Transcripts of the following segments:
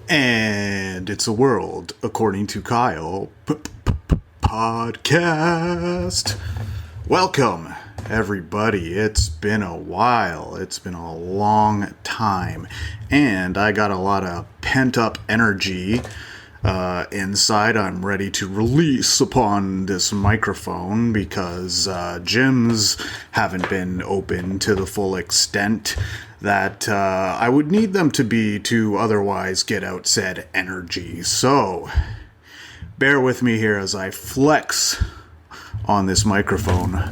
And it's a world, according to Kyle, podcast. Welcome, everybody. It's been a while. It's been a long time. And I got a lot of pent-up energy inside. I'm ready to release upon this microphone because gyms haven't been open to the full extent that I would need them to be to otherwise get out said energy. So, bear with me here as I flex on this microphone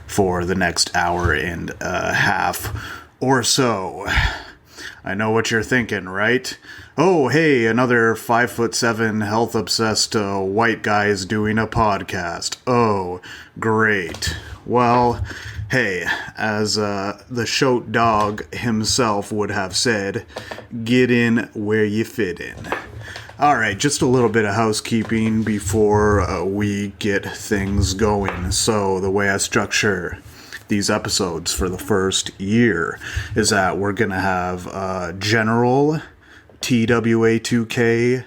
for the next hour and a half or so. I know what you're thinking, right? Oh, hey, another 5'7" health-obsessed white guy is doing a podcast. Oh, great. Well, hey, as the shoat dog himself would have said, get in where you fit in. Alright, just a little bit of housekeeping before we get things going. So, the way I structure these episodes for the first year is that we're going to have general TWA2K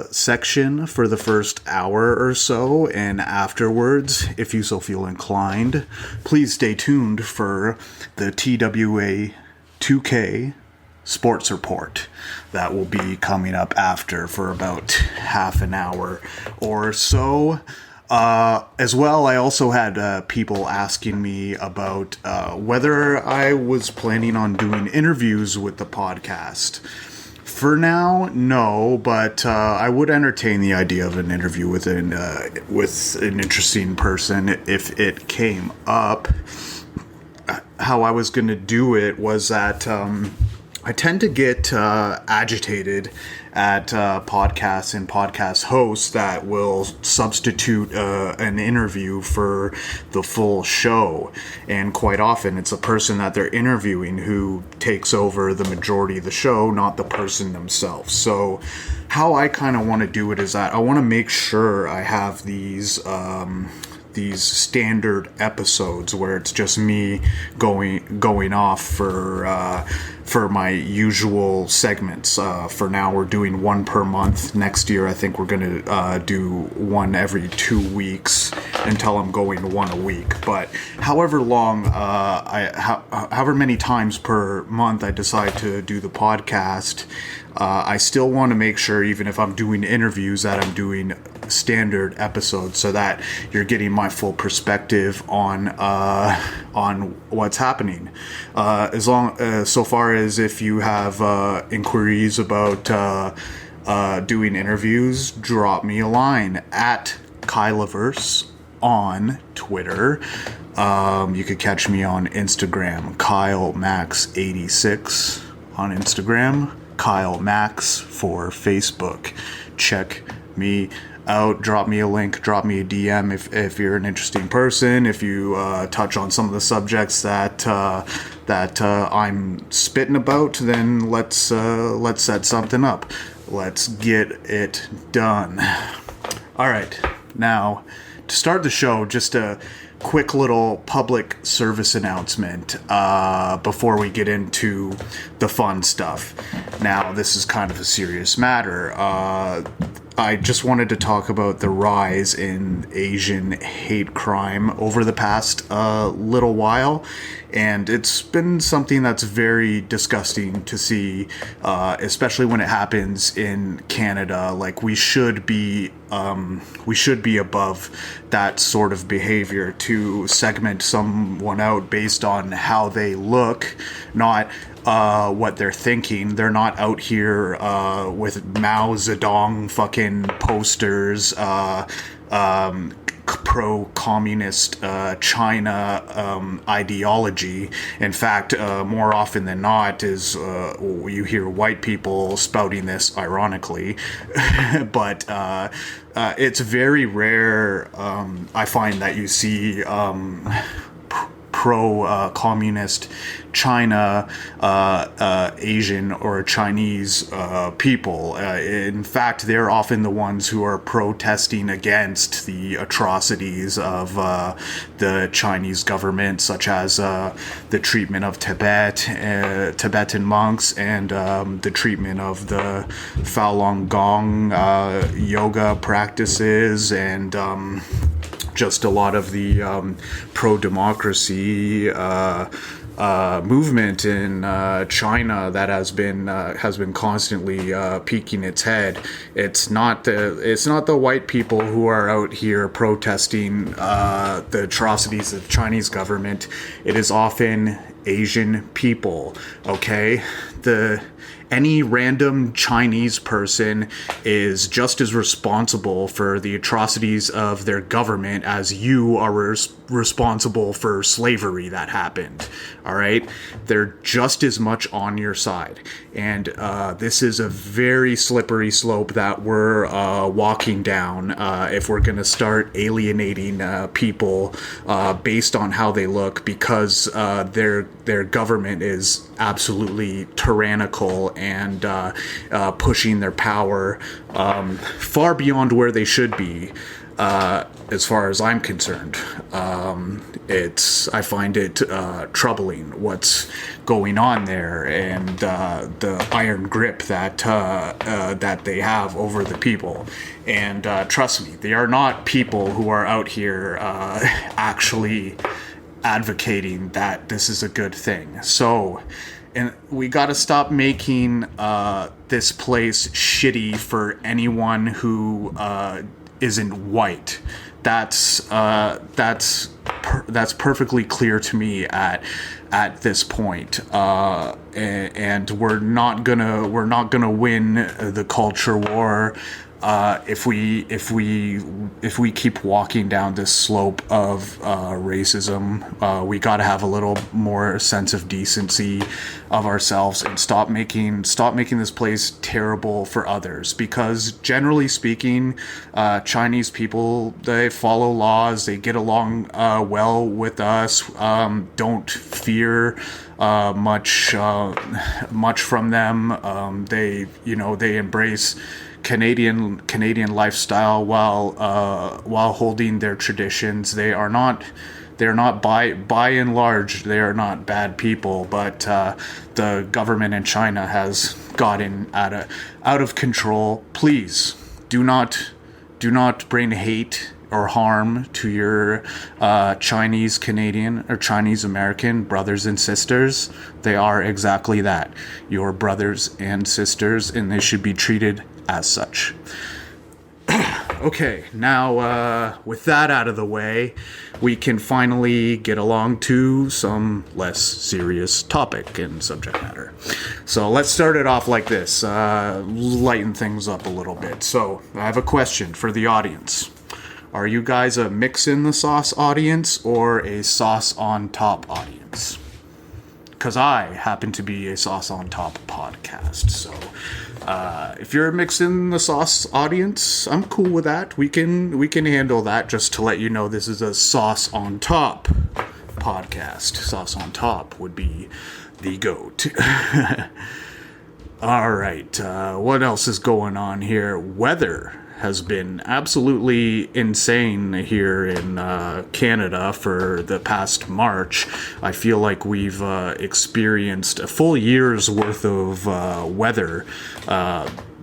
section for the first hour or so, and afterwards, if you so feel inclined, please stay tuned for the TWA2K Sports Report. That will be coming up after for about half an hour or so. As well, I also had people asking me about whether I was planning on doing interviews with the podcast. For now, no, but I would entertain the idea of an interview with an interesting person if it came up. How I was going to do it was that I tend to get agitated at podcasts and podcast hosts that will substitute an interview for the full show. And quite often it's a person that they're interviewing who takes over the majority of the show, not the person themselves. So how I kind of want to do it is that I want to make sure I have these standard episodes where it's just me going off for my usual segments. For now, we're doing one per month. Next year, I think we're going to do one every 2 weeks until I'm going one a week. But however long, however many times per month I decide to do the podcast, I still want to make sure, even if I'm doing interviews, that I'm doing standard episodes so that you're getting my full perspective on what's happening. So far as if you have inquiries about doing interviews, drop me a line at Kyleverse on Twitter. You could catch me on Instagram, KyleMax86 on Instagram. Kyle Max for Facebook. Check me out. Drop me a link. Drop me a DM if you're an interesting person. If you touch on some of the subjects that I'm spitting about, then let's set something up. Let's get it done. All right, now to start the show, just a quick little public service announcement before we get into the fun stuff. Now, this is kind of a serious matter. I just wanted to talk about the rise in Asian hate crime over the past little while, and it's been something that's very disgusting to see, especially when it happens in Canada. Like, we should be above that sort of behavior to segment someone out based on how they look, not what they're thinking. They're not out here with Mao Zedong fucking posters, pro-communist China ideology. In fact, more often than not is you hear white people spouting this, ironically, but it's very rare. I find that you see pro-communist China, Asian or Chinese people. In fact, they're often the ones who are protesting against the atrocities of the Chinese government, such as the treatment of Tibetan monks, and the treatment of the Falun Gong yoga practices, and just a lot of the pro-democracy movement in China that has been constantly peeking its head. It's not the white people who are out here protesting the atrocities of the Chinese government. It is often Asian people. Okay, any random Chinese person is just as responsible for the atrocities of their government as you are responsible for slavery that happened. All right? They're just as much on your side. And this is a very slippery slope that we're walking down if we're going to start alienating people based on how they look, because their government is absolutely tyrannical and pushing their power far beyond where they should be, as far as I'm concerned. I find it troubling what's going on there, and the iron grip that they have over the people. And trust me, they are not people who are out here actually advocating that this is a good thing. So, and we got to stop making this place shitty for anyone who isn't white. That's perfectly clear to me at this point. And we're not gonna win the culture war if we keep walking down this slope of racism. We got to have a little more sense of decency of ourselves and stop making this place terrible for others, because generally speaking, Chinese people, they follow laws, they get along well with us, don't fear much from them. They embrace Canadian lifestyle while holding their traditions. They're not by and large, they are not bad people, but the government in China has gotten out of control. Please do not bring hate or harm to your Chinese Canadian or Chinese American brothers and sisters. They are exactly that, your brothers and sisters, and they should be treated as such. Okay, now with that out of the way, we can finally get along to some less serious topic and subject matter. So let's start it off like this, lighten things up a little bit. So I have a question for the audience. Are you guys a mix in the sauce audience or a sauce on top audience? Because I happen to be a sauce on top podcast. So if you're a mix in the sauce audience, I'm cool with that. We can handle that. Just to let you know, this is a sauce on top podcast. Sauce on top would be the GOAT. All right. What else is going on here? Weather has been absolutely insane here in Canada for the past March. I feel like we've experienced a full year's worth of weather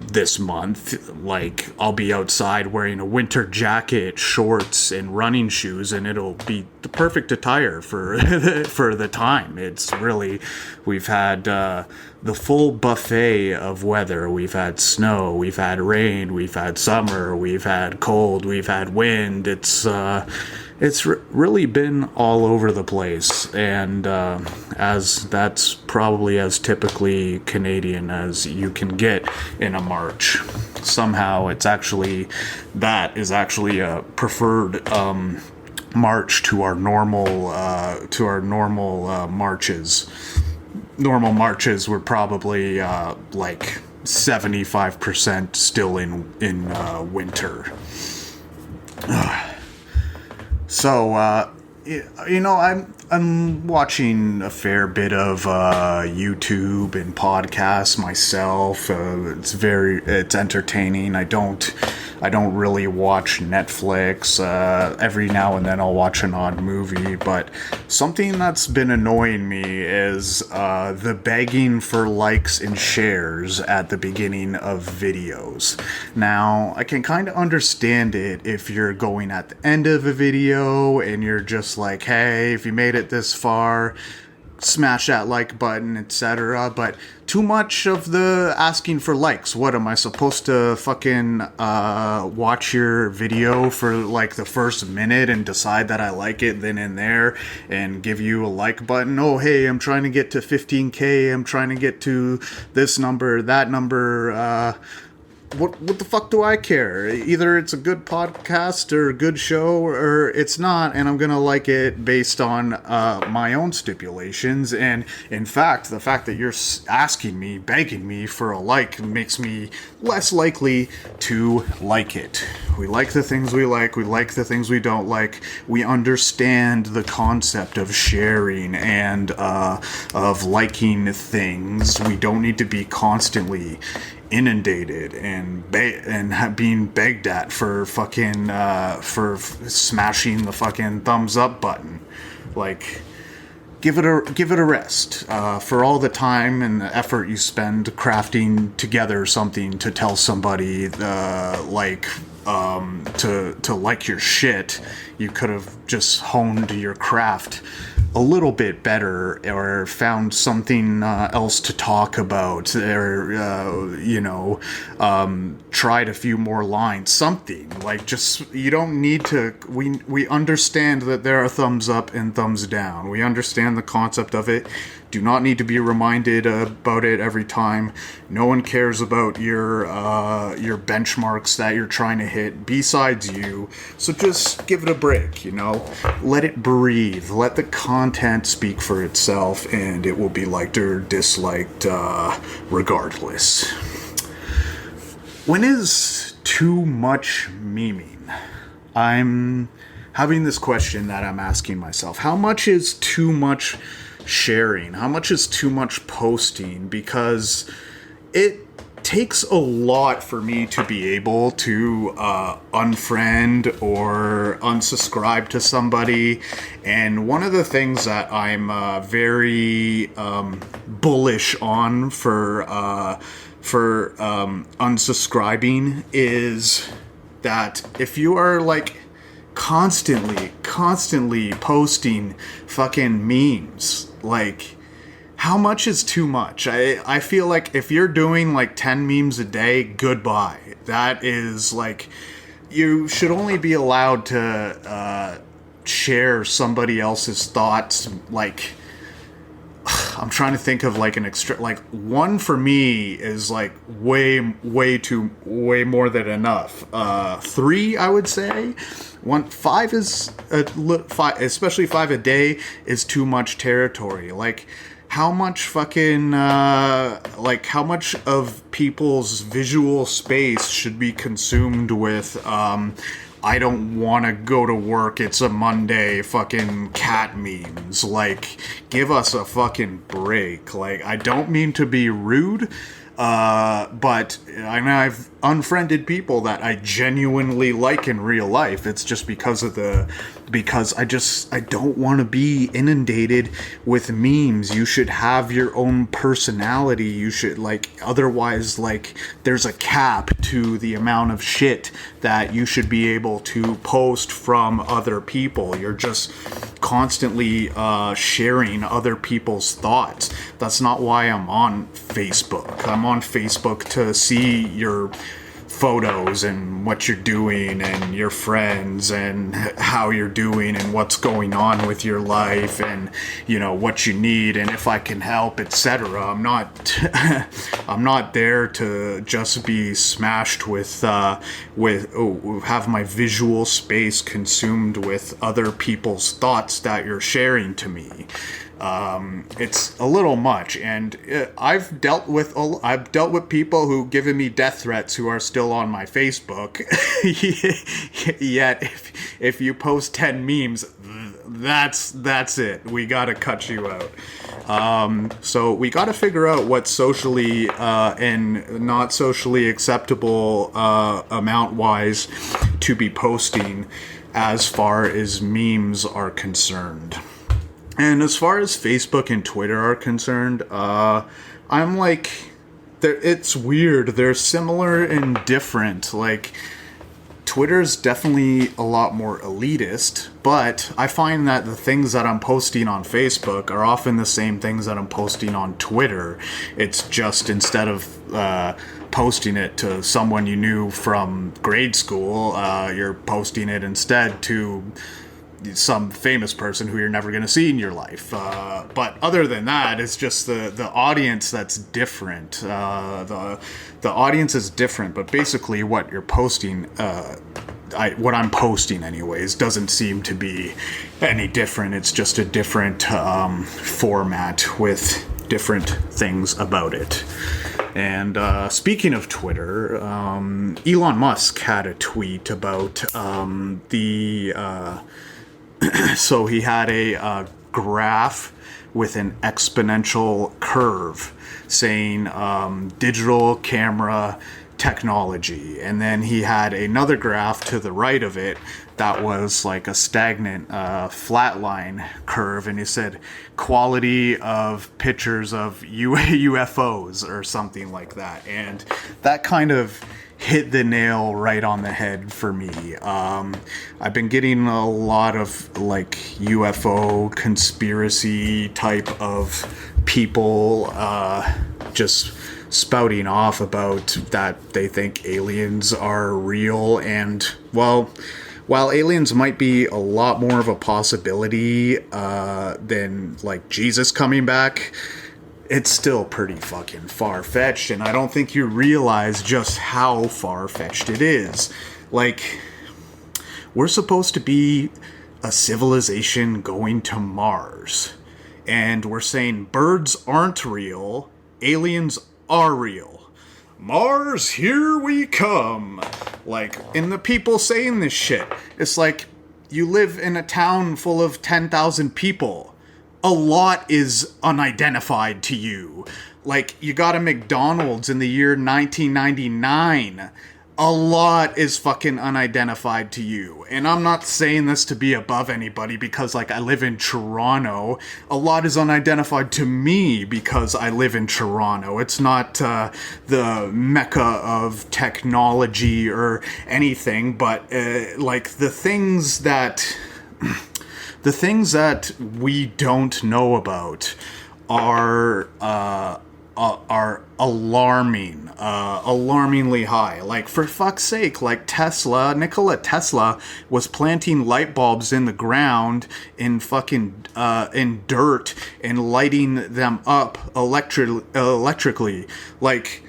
this month. Like, I'll be outside wearing a winter jacket, shorts, and running shoes, and it'll be the perfect attire for for the time. It's really, we've had the full buffet of weather. We've had snow, we've had rain, we've had summer, we've had cold, we've had wind. It's really been all over the place, and as that's probably as typically Canadian as you can get in a March. Somehow that is actually a preferred March to our normal marches. Normal marches were probably like 75% still in winter. So you know, I'm watching a fair bit of YouTube and podcasts myself. It's entertaining. I don't really watch Netflix. Every now and then I'll watch an odd movie, but something that's been annoying me is the begging for likes and shares at the beginning of videos. Now, I can kind of understand it if you're going at the end of a video and you're just like, hey, if you made it this far, smash that like button, etc. But too much of the asking for likes. What am I supposed to fucking watch your video for like the first minute and decide that I like it then and there and give you a like button? Oh, hey, I'm trying to get to 15K. I'm trying to get to this number, that number. What the fuck do I care? Either it's a good podcast or a good show or it's not, and I'm gonna like it based on my own stipulations. And in fact, the fact that you're asking me, begging me for a like makes me less likely to like it. We like the things we like the things we don't like. We understand the concept of sharing and of liking things. We don't need to be constantly inundated and being begged at for fucking for smashing the fucking thumbs up button. Like, give it a rest for all the time and the effort you spend crafting together something to tell somebody to like your shit. You could have just honed your craft a little bit better or found something else to talk about or tried a few more lines, something like, just, you don't need to, we understand that there are thumbs up and thumbs down. We understand the concept of it. Do not need to be reminded about it every time. No one cares about your benchmarks that you're trying to hit besides you. So just give it a break, Let it breathe. Let the content speak for itself, and it will be liked or disliked regardless. When is too much memeing? I'm having this question that I'm asking myself. How much is too much sharing? How much is too much posting? Because it takes a lot for me to be able to unfriend or unsubscribe to somebody. And one of the things that I'm very bullish on for unsubscribing is that if you are like constantly posting fucking memes, like, how much is too much? I feel like if you're doing like 10 memes a day, goodbye. That is like, you should only be allowed to share somebody else's thoughts. Like, I'm trying to think of like an extra, like, one for me is like way more than enough. 3, I would say. 5 is especially 5 a day is too much territory. Like, how much fucking how much of people's visual space should be consumed with I don't want to go to work, it's a Monday, fucking cat memes? Like, give us a fucking break. Like, I don't mean to be rude, but I mean, I've unfriended people that I genuinely like in real life. It's just because I don't want to be inundated with memes. You should have your own personality. You should, like, otherwise, like, there's a cap to the amount of shit that you should be able to post from other people. You're just constantly sharing other people's thoughts. That's not why I'm on Facebook. I'm on Facebook to see your photos and what you're doing and your friends and how you're doing and what's going on with your life and what you need and if I can help, etc. I'm not there to just be smashed with have my visual space consumed with other people's thoughts that you're sharing to me. It's a little much, and I've dealt with people who've given me death threats who are still on my Facebook. Yet, if you post 10 memes, that's it. We gotta cut you out. So we gotta figure out what's socially and not socially acceptable amount-wise to be posting as far as memes are concerned. And as far as Facebook and Twitter are concerned, I'm like, it's weird. They're similar and different. Like, Twitter's definitely a lot more elitist, but I find that the things that I'm posting on Facebook are often the same things that I'm posting on Twitter. It's just instead of posting it to someone you knew from grade school, you're posting it instead to some famous person who you're never going to see in your life. But other than that, it's just the audience that's different. The audience is different, but basically what you're posting, what I'm posting anyways, doesn't seem to be any different. It's just a different format with different things about it. And speaking of Twitter, Elon Musk had a tweet about so he had a graph with an exponential curve saying digital camera technology. And then he had another graph to the right of it that was like a stagnant flatline curve. And he said quality of pictures of UFOs or something like that. And that kind of hit the nail right on the head for me. I've been getting a lot of like UFO conspiracy type of people just spouting off about that they think aliens are real. And well, while aliens might be a lot more of a possibility than like Jesus coming back, it's still pretty fucking far-fetched, and I don't think you realize just how far-fetched it is. Like, we're supposed to be a civilization going to Mars, and we're saying birds aren't real, aliens are real. Mars, here we come. Like, and the people saying this shit, it's like, you live in a town full of 10,000 people. A lot is unidentified to you. Like, you got a McDonald's in the year 1999. A lot is fucking unidentified to you. And I'm not saying this to be above anybody because, like, I live in Toronto. A lot is unidentified to me because I live in Toronto. It's not the mecca of technology or anything, but, like, the things that we don't know about are alarming, alarmingly high. Like, for fuck's sake, like Nikola Tesla was planting light bulbs in the ground in fucking in dirt and lighting them up electrically. Like,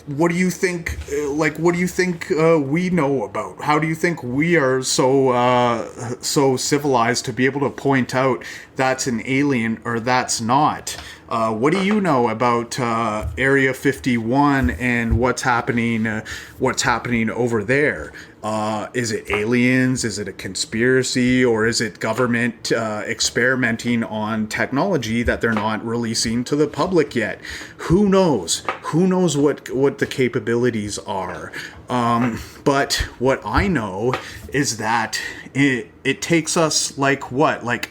what do you think? What do you think we know about? How do you think we are so civilized to be able to point out that's an alien or that's not? What do you know about Area 51 and what's happening over there? Is it aliens? Is it a conspiracy? Or is it government experimenting on technology that they're not releasing to the public yet? Who knows? Who knows what the capabilities are? But what I know is that it takes us like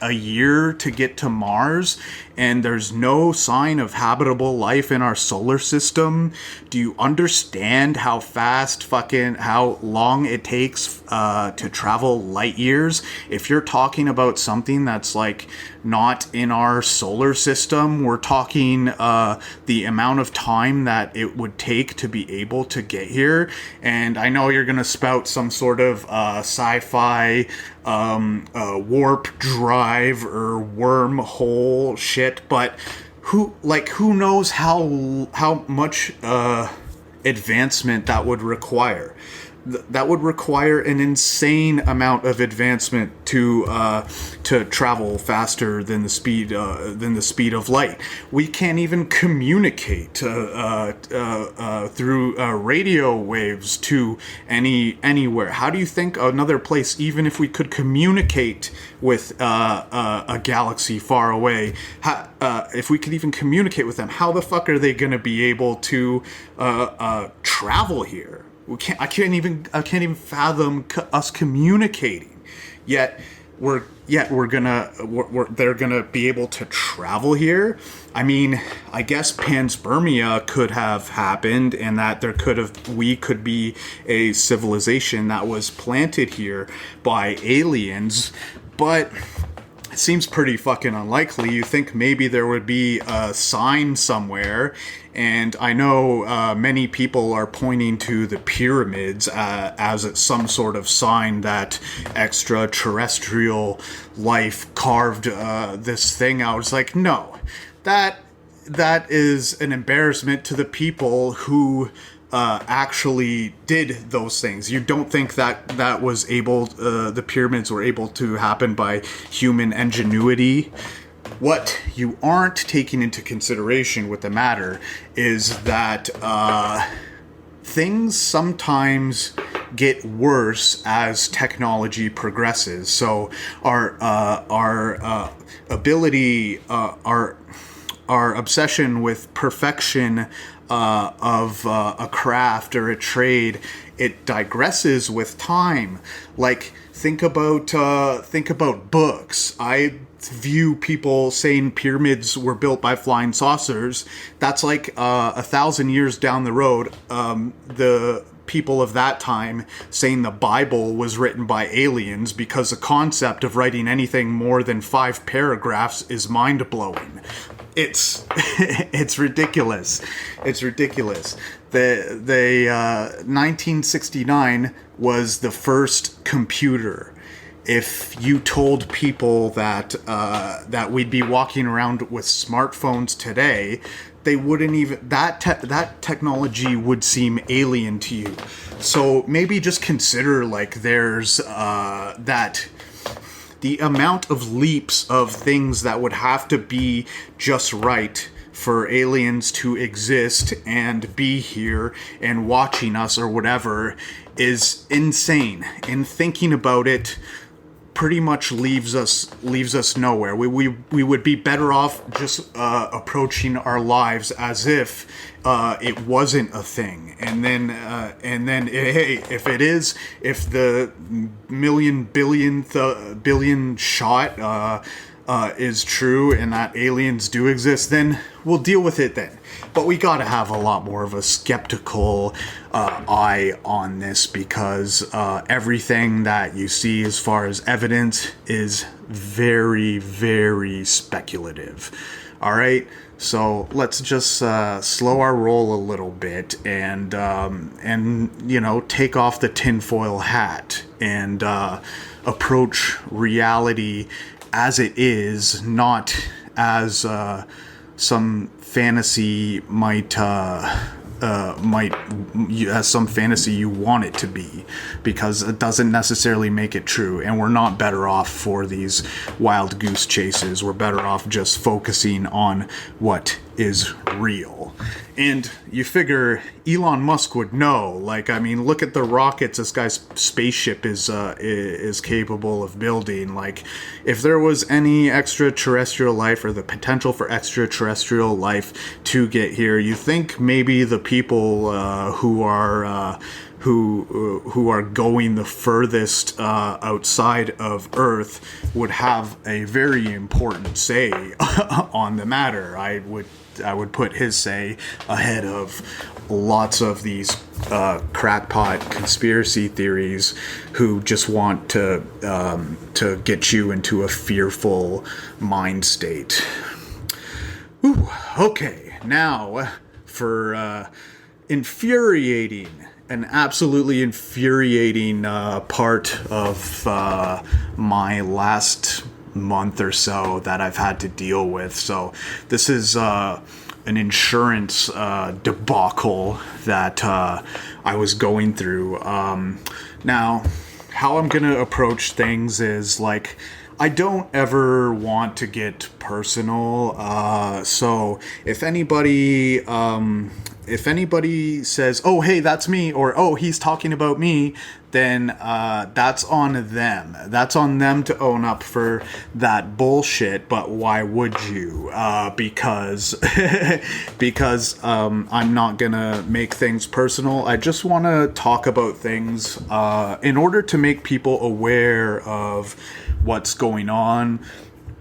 a year to get to Mars, and there's no sign of habitable life in our solar system. Do you understand how long it takes to travel light years? If you're talking about something that's like not in our solar system, we're talking the amount of time that it would take to be able to get here. And I know you're gonna spout some sort of sci-fi warp drive or wormhole shit, but who knows how much advancement that would require? that would require an insane amount of advancement to travel faster than the speed of light. We can't even communicate through radio waves to anywhere. How do you think another place, even if we could communicate with a galaxy far away, if we could even communicate with them, how the fuck are they going to be able to travel here? I can't even fathom us communicating. Yet they're gonna be able to travel here. I mean, I guess panspermia could have happened, and that we could be a civilization that was planted here by aliens, but it seems pretty fucking unlikely. You think maybe there would be a sign somewhere, and I know many people are pointing to the pyramids as some sort of sign that extraterrestrial life carved this thing out. It's like, no, that is an embarrassment to the people who actually did those things. You don't think that was able, the pyramids were able to happen by human ingenuity? What you aren't taking into consideration with the matter is that things sometimes get worse as technology progresses. So our ability, our obsession with perfection of a craft or a trade, it digresses with time. Like, think about books. I view people saying pyramids were built by flying saucers. That's like 1,000 years down the road. The people of that time saying the Bible was written by aliens, because the concept of writing anything more than 5 paragraphs is mind-blowing. It's ridiculous. It's ridiculous. The 1969 was the first computer. If you told people that we'd be walking around with smartphones today, they wouldn't even, that technology would seem alien to you. So maybe just consider, like, there's that the amount of leaps of things that would have to be just right for aliens to exist and be here and watching us or whatever is insane. And thinking about it pretty much leaves us nowhere. We would be better off just approaching our lives as if it wasn't a thing, and then hey, if the billion shot is true and that aliens do exist, then we'll deal with it then. But we gotta have a lot more of a skeptical eye on this, because everything that you see as far as evidence is very, very speculative. All right, so let's just slow our roll a little bit and take off the tinfoil hat and approach reality as it is, not as some fantasy as some fantasy you want it to be, because it doesn't necessarily make it true. And we're not better off for these wild goose chases. We're better off just focusing on what is real. And you figure Elon Musk would know. Like, I mean, look at the rockets this guy's spaceship is capable of building. Like, if there was any extraterrestrial life or the potential for extraterrestrial life to get here, you think maybe the people who are going the furthest outside of Earth would have a very important say on the matter. I would put his say ahead of lots of these crackpot conspiracy theories who just want to get you into a fearful mind state. Ooh, okay, now for an absolutely infuriating part of my last month or so that I've had to deal with. So this is an insurance debacle that I was going through. Now, how I'm gonna approach things is like, I don't ever want to get personal. So if anybody says, "Oh, hey, that's me," or "Oh, he's talking about me," then that's on them. That's on them to own up for that bullshit. But why would you? Because I'm not gonna make things personal. I just want to talk about things in order to make people aware of what's going on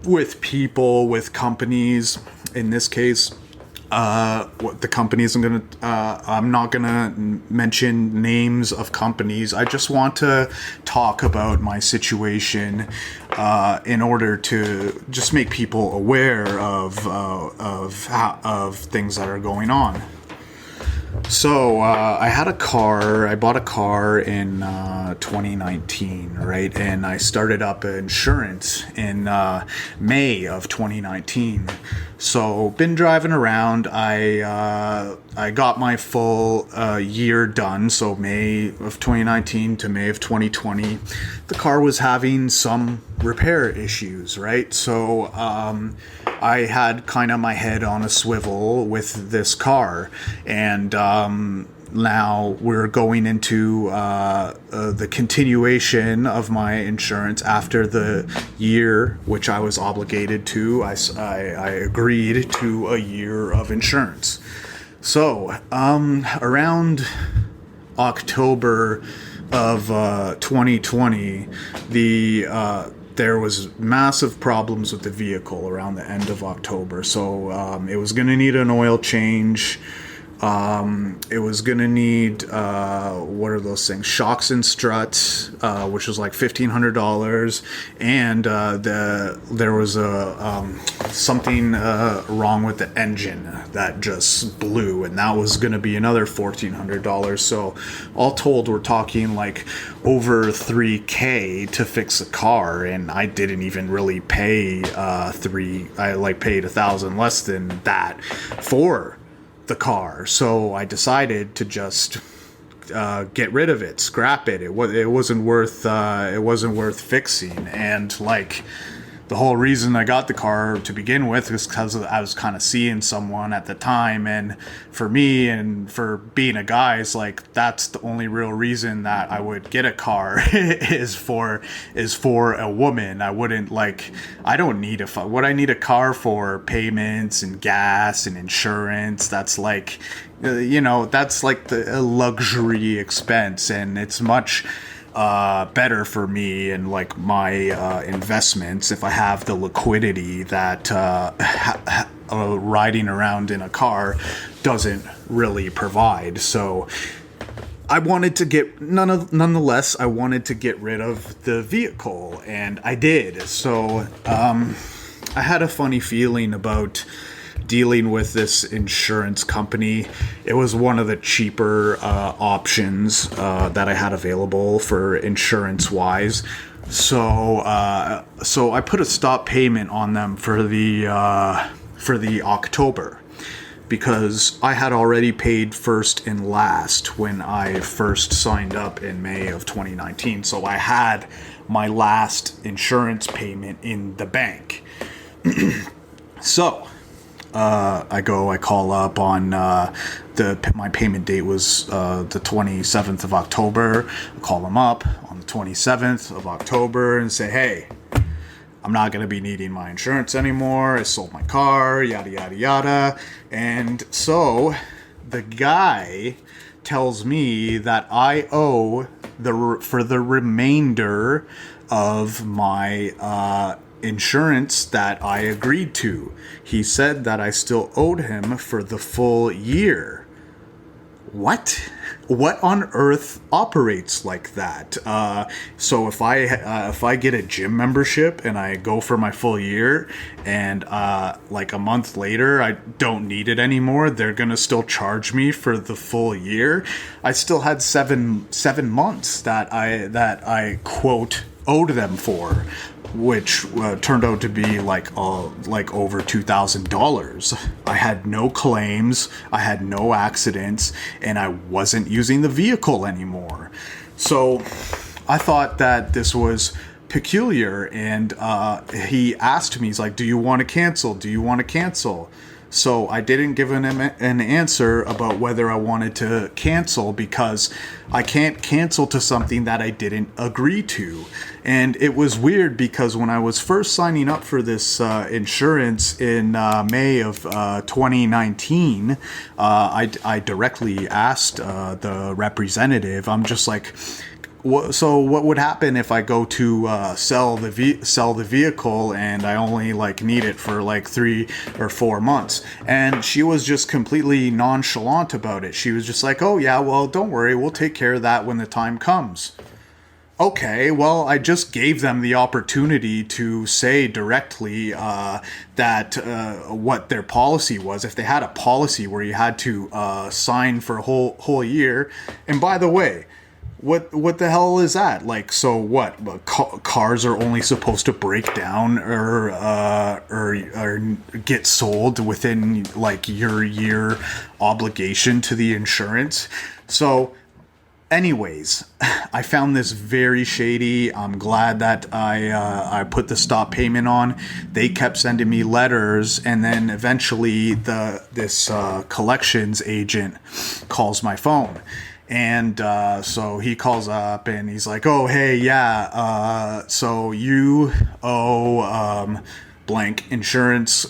with people, with companies. In this case, what the companies I'm not gonna mention names of companies. I just want to talk about my situation in order to just make people aware of things that are going on. So I bought a car in 2019, right? And I started up insurance in May of 2019. So been driving around. I got my full year done. So May of 2019 to May of 2020. The car was having some repair issues, right? So I had kind of my head on a swivel with this car, and now we're going into the continuation of my insurance after the year, which I was obligated to. I agreed to a year of insurance. So around October of 2020, there was massive problems with the vehicle around the end of October. So it was going to need an oil change. It was going to need, what are those things? Shocks and struts, which was like $1,500. And there was something wrong with the engine that just blew. And that was going to be another $1,400. So all told, we're talking like over $3,000 to fix a car. And I didn't even really pay I paid $1,000 less than that for the car. So I decided to just get rid of it, scrap it. It wasn't worth fixing. And like, the whole reason I got the car to begin with was because I was kind of seeing someone at the time, and for me and for being a guy, it's like that's the only real reason that I would get a car is for a woman. I wouldn't I don't need what I need a car for: payments and gas and insurance. That's like, that's like a luxury expense, and it's much better for me and like my investments if I have the liquidity that riding around in a car doesn't really provide. So I wanted to nonetheless, I wanted to get rid of the vehicle, and I did. So I had a funny feeling about dealing with this insurance company. It was one of the cheaper options that I had available for insurance wise. So I put a stop payment on them for the October, because I had already paid first and last when I first signed up in May of 2019. So I had my last insurance payment in the bank. So I call up on my payment date was the 27th of October. I call them up on the 27th of October and say, hey, I'm not going to be needing my insurance anymore. I sold my car, yada, yada, yada. And so the guy tells me that I owe for the remainder of my insurance that I agreed to. He said that I still owed him for the full year. What? What on earth operates like that? So if I get a gym membership and I go for my full year, and like a month later I don't need it anymore, they're gonna still charge me for the full year? I still had seven months that I quote owed them for. which turned out to be like over $2,000. I had no claims, I had no accidents, and I wasn't using the vehicle anymore. So I thought that this was peculiar, and he asked me, he's like, do you want to cancel? Do you want to cancel? So I didn't give him an answer about whether I wanted to cancel, because I can't cancel to something that I didn't agree to. And it was weird because when I was first signing up for this insurance in May of 2019, I directly asked the representative, I'm just like, so what would happen if I go to sell the vehicle and I only need it for 3 or 4 months? And she was just completely nonchalant about it. She was just like, oh yeah, well, don't worry, we'll take care of that when the time comes. Okay, well, I just gave them the opportunity to say directly that what their policy was. If they had a policy where you had to sign for a whole year, and by the way, what the hell is that? So what? Cars are only supposed to break down or get sold within your year obligation to the insurance. So anyways, I found this very shady. I'm glad that I put the stop payment on. They kept sending me letters, and then eventually this collections agent calls my phone. And so he calls up and he's like, oh, hey, yeah, so you owe blank insurance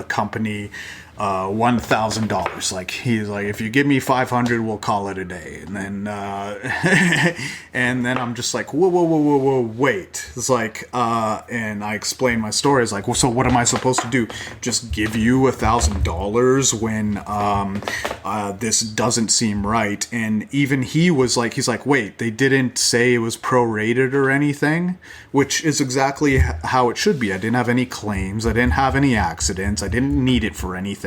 company $1,000. He's like, if you give me $500, we'll call it a day. And then and then I'm just like, whoa, wait. It's and I explained my story. It's like, well, so what am I supposed to do? Just give you $1,000 when this doesn't seem right? And even he was like, he's like, wait, they didn't say it was prorated or anything, which is exactly how it should be. I didn't have any claims. I didn't have any accidents. I didn't need it for anything.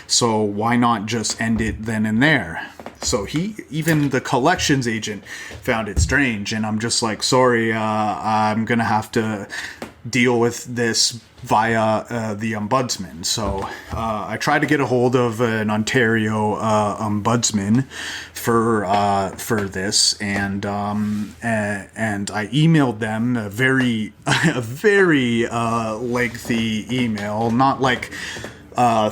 So why not just end it then and there? So even the collections agent found it strange, and I'm just like, sorry, I'm gonna have to deal with this via the ombudsman. So I tried to get a hold of an Ontario ombudsman for this, and I emailed them a very lengthy email, not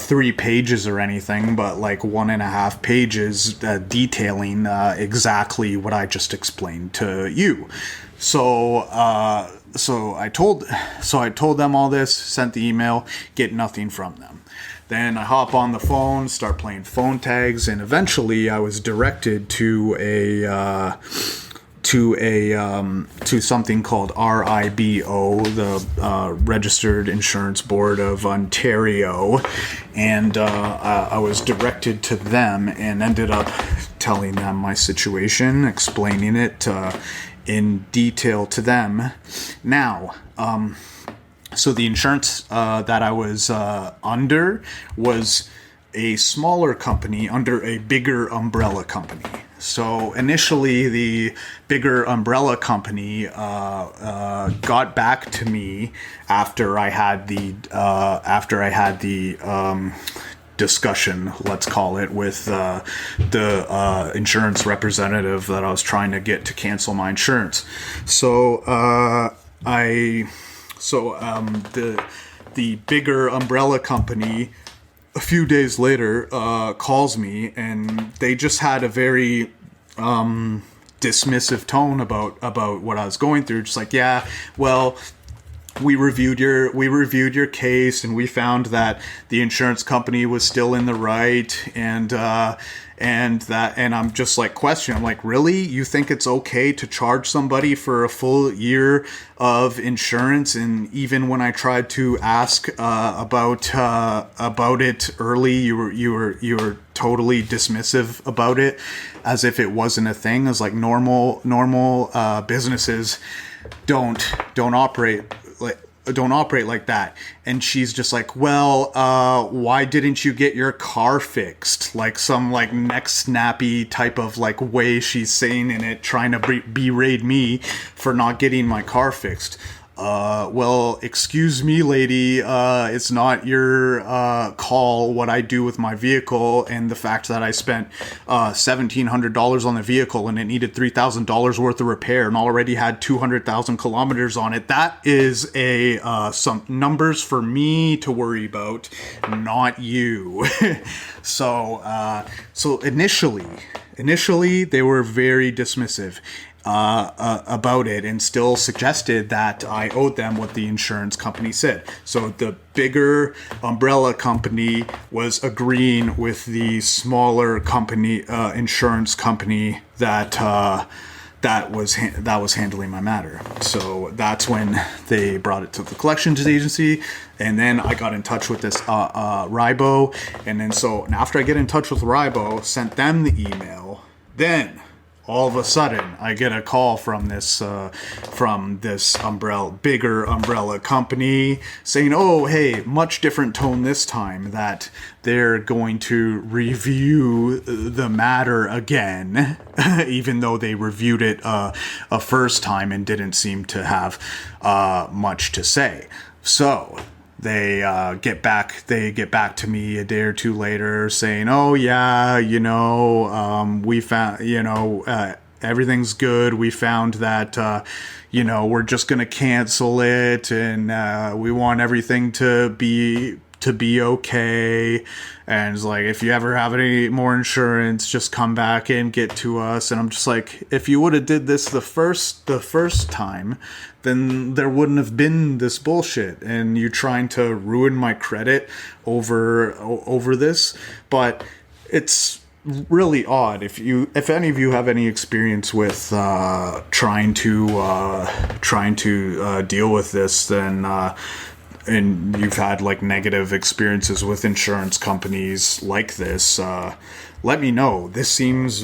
3 pages or anything, but 1.5 pages detailing exactly what I just explained to you. So I told them all this, sent the email, get nothing from them. Then I hop on the phone, start playing phone tags, and eventually I was directed to something called RIBO, the Registered Insurance Board of Ontario, and I was directed to them and ended up telling them my situation, explaining it in detail to them. Now, so the insurance that I was under was a smaller company under a bigger umbrella company. So initially, the bigger umbrella company got back to me after I had the discussion, let's call it, with the insurance representative that I was trying to get to cancel my insurance. So the bigger umbrella company, a few days later, calls me, and they just had a very dismissive tone about what I was going through. Just like, yeah, well, we reviewed your case, and we found that the insurance company was still in the right, and I'm just questioning. I'm like, really? You think it's okay to charge somebody for a full year of insurance? And even when I tried to ask about it early, you were totally dismissive about it, as if it wasn't a thing. As normal businesses don't operate like that. And she's just like, well, why didn't you get your car fixed? Some neck snappy type of way she's saying in it, trying to berate me for not getting my car fixed. Well, excuse me, lady, it's not your call what I do with my vehicle, and the fact that I spent $1,700 on the vehicle and it needed $3,000 worth of repair and already had 200,000 kilometers on it. That is some numbers for me to worry about, not you. So initially they were very dismissive about it, and still suggested that I owed them what the insurance company said. So the bigger umbrella company was agreeing with the smaller company, insurance company that was handling my matter. So that's when they brought it to the collections agency, and then I got in touch with this Ribo, and then so after I get in touch with Ribo, sent them the email, then all of a sudden I get a call from this bigger umbrella company saying, oh, hey, much different tone this time, that they're going to review the matter again, even though they reviewed it a first time and didn't seem to have much to say. So they get back to me a day or two later saying, oh yeah, we found, everything's good. We found that, we're just going to cancel it, and we want everything to be okay. And it's like, if you ever have any more insurance, just come back and get to us. And I'm just like, if you would have did this the first time, then there wouldn't have been this bullshit, and you're trying to ruin my credit over this. But it's really odd. If any of you have any experience with trying to deal with this, then and you've had like negative experiences with insurance companies like this, let me know. This seems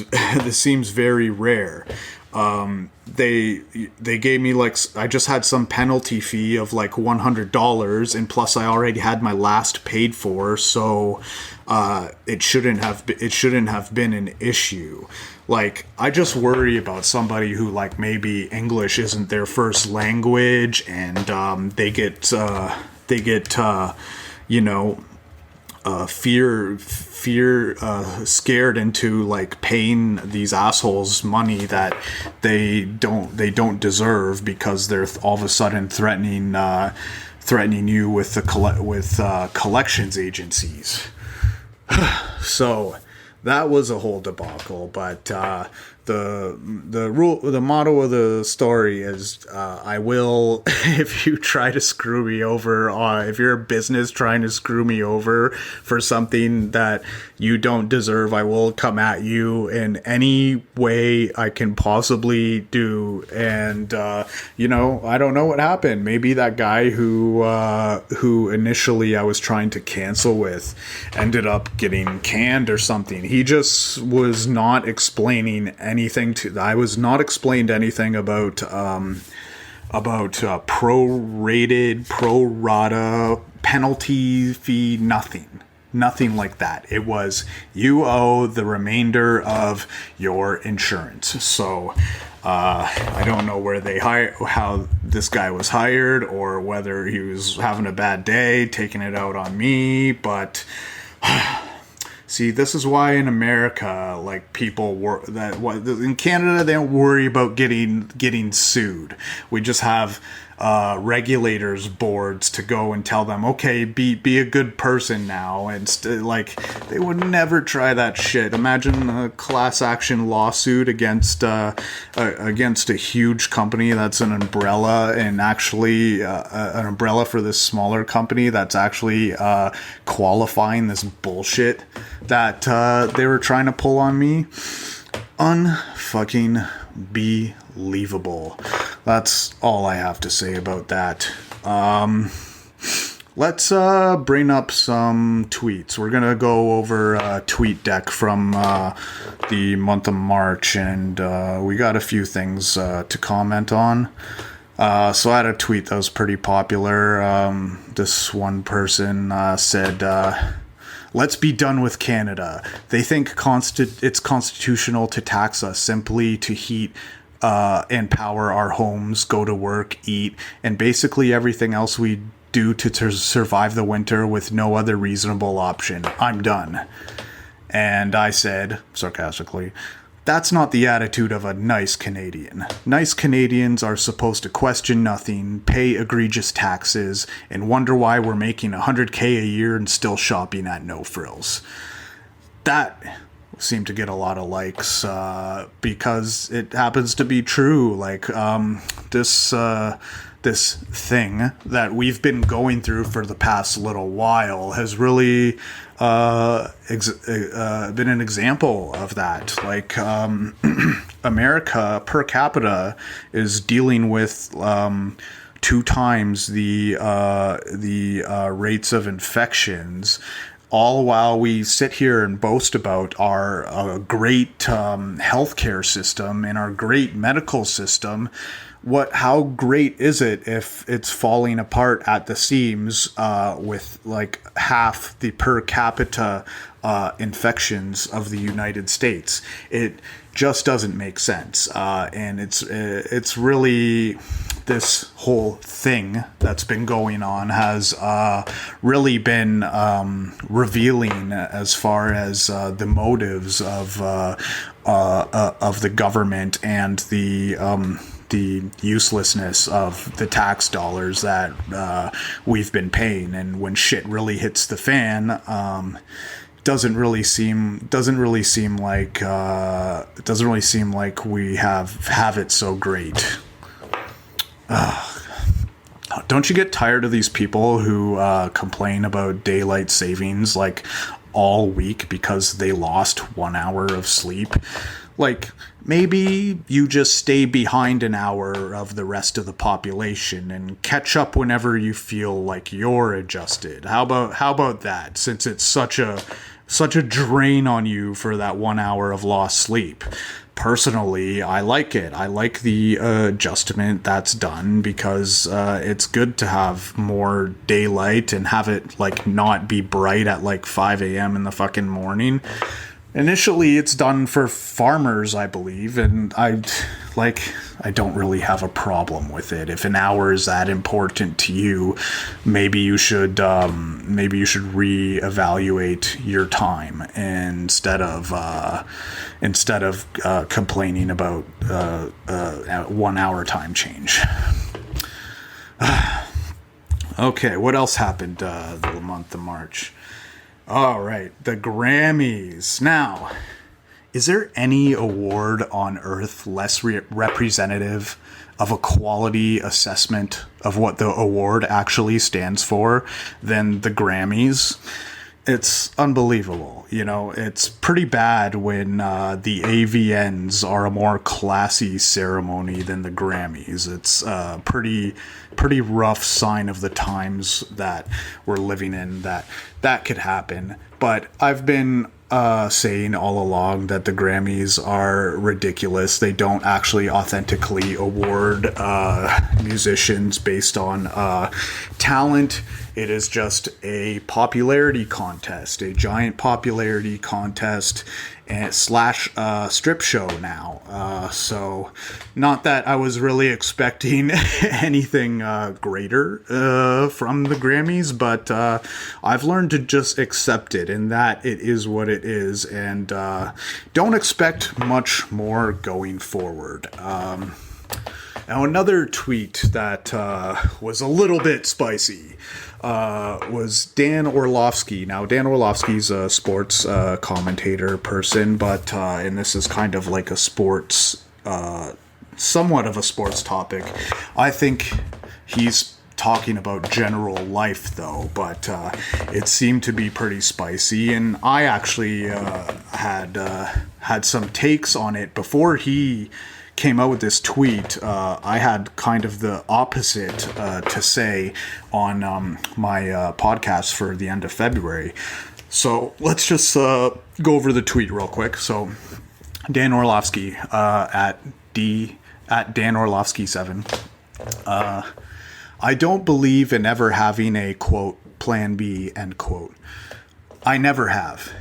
very rare. They gave me I just had some penalty fee of like $100, and plus I already had my last paid for, so it shouldn't have been an issue. Like, I just worry about somebody who like maybe English isn't their first language, and they get scared into like paying these assholes money that they don't deserve, because they're all of a sudden threatening you with collections agencies. So that was a whole debacle. But the motto of the story is, I will, if you try to screw me over, if you're a business trying to screw me over for something that you don't deserve, I will come at you in any way I can possibly do. And I don't know what happened. Maybe that guy who initially I was trying to cancel with ended up getting canned or something. He just was not explaining anything I was not explained anything about prorated, pro rata, penalty fee, nothing like that. It was, you owe the remainder of your insurance. So I don't know how this guy was hired, or whether he was having a bad day taking it out on me, but see, this is why in America, like, people in Canada, they don't worry about getting sued. We just have regulators boards to go and tell them, okay, be a good person now, and they would never try that shit. Imagine a class action lawsuit against a huge company that's an umbrella, and actually an umbrella for this smaller company that's actually qualifying this bullshit that they were trying to pull on me. Unfucking believable. That's all I have to say about that. Let's bring up some tweets. We're gonna go over a tweet deck from the month of March, and we got a few things to comment on. So I had a tweet that was pretty popular. This one person said, let's be done with Canada. They think it's constitutional to tax us simply to heat and power our homes, go to work, eat, and basically everything else we do to survive the winter with no other reasonable option. I'm done. And I said, sarcastically, that's not the attitude of a nice Canadian. Nice Canadians are supposed to question nothing, pay egregious taxes, and wonder why we're making $100K a year and still shopping at No Frills. That seemed to get a lot of likes because it happens to be true. Like this thing that we've been going through for the past little while has really been an example of that. Like America per capita is dealing with 2 times the rates of infections, all while we sit here and boast about our great healthcare system and our great medical system. How great is it if it's falling apart at the seams with like half the per capita infections of the United States? It just doesn't make sense, and it's really, this whole thing that's been going on has really been revealing as far as the motives of the government and the uselessness of the tax dollars that we've been paying. And when shit really hits the fan, doesn't really seem like we have it so great. Don't you get tired of these people who complain about daylight savings like all week because they lost 1 hour of sleep? Like, maybe you just stay behind an hour of the rest of the population and catch up whenever you feel like you're adjusted. How about that, since it's such a drain on you for that 1 hour of lost sleep? Personally, I like it. I like the adjustment that's done because it's good to have more daylight and have it like not be bright at like 5 a.m. in the fucking morning. Initially, it's done for farmers, I believe, and I don't really have a problem with it. If an hour is that important to you, maybe you should reevaluate your time instead of complaining about 1 hour time change. Okay, what else happened the month of March? All right, the Grammys. Now, is there any award on earth less representative of a quality assessment of what the award actually stands for than the Grammys? It's unbelievable. You know, it's pretty bad when the AVNs are a more classy ceremony than the Grammys. It's a pretty rough sign of the times that we're living in that could happen. But I've been saying all along that the Grammys are ridiculous. They don't actually authentically award musicians based on talent. It is just a popularity contest, a giant popularity contest and slash strip show now. So not that I was really expecting anything greater from the Grammys, but I've learned to just accept it and that it is what it is, and don't expect much more going forward. Now, another tweet that was a little bit spicy was Dan Orlowski. Now, Dan Orlowski's a sports commentator person, but and this is kind of like a sports, somewhat of a sports topic. I think he's talking about general life, though, but it seemed to be pretty spicy, and I actually had some takes on it before he came out with this tweet. I had kind of the opposite to say on my podcast for the end of February. So let's just go over the tweet real quick. So Dan Orlowski at Dan Orlowski 7. I don't believe in ever having a, quote, plan B, end quote. I never have.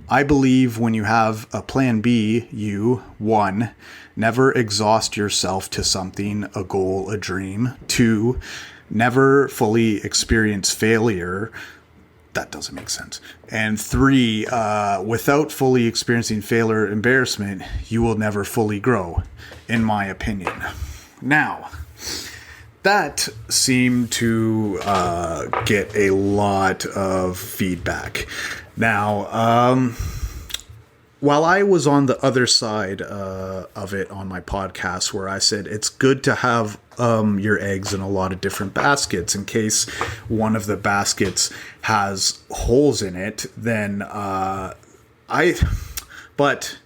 I believe when you have a plan B, you, 1, never exhaust yourself to something, a goal, a dream. 2, never fully experience failure. That doesn't make sense. And 3, without fully experiencing failure or embarrassment, you will never fully grow, in my opinion. Now, that seemed to get a lot of feedback. Now, while I was on the other side of it on my podcast, where I said it's good to have your eggs in a lot of different baskets in case one of the baskets has holes in it, then but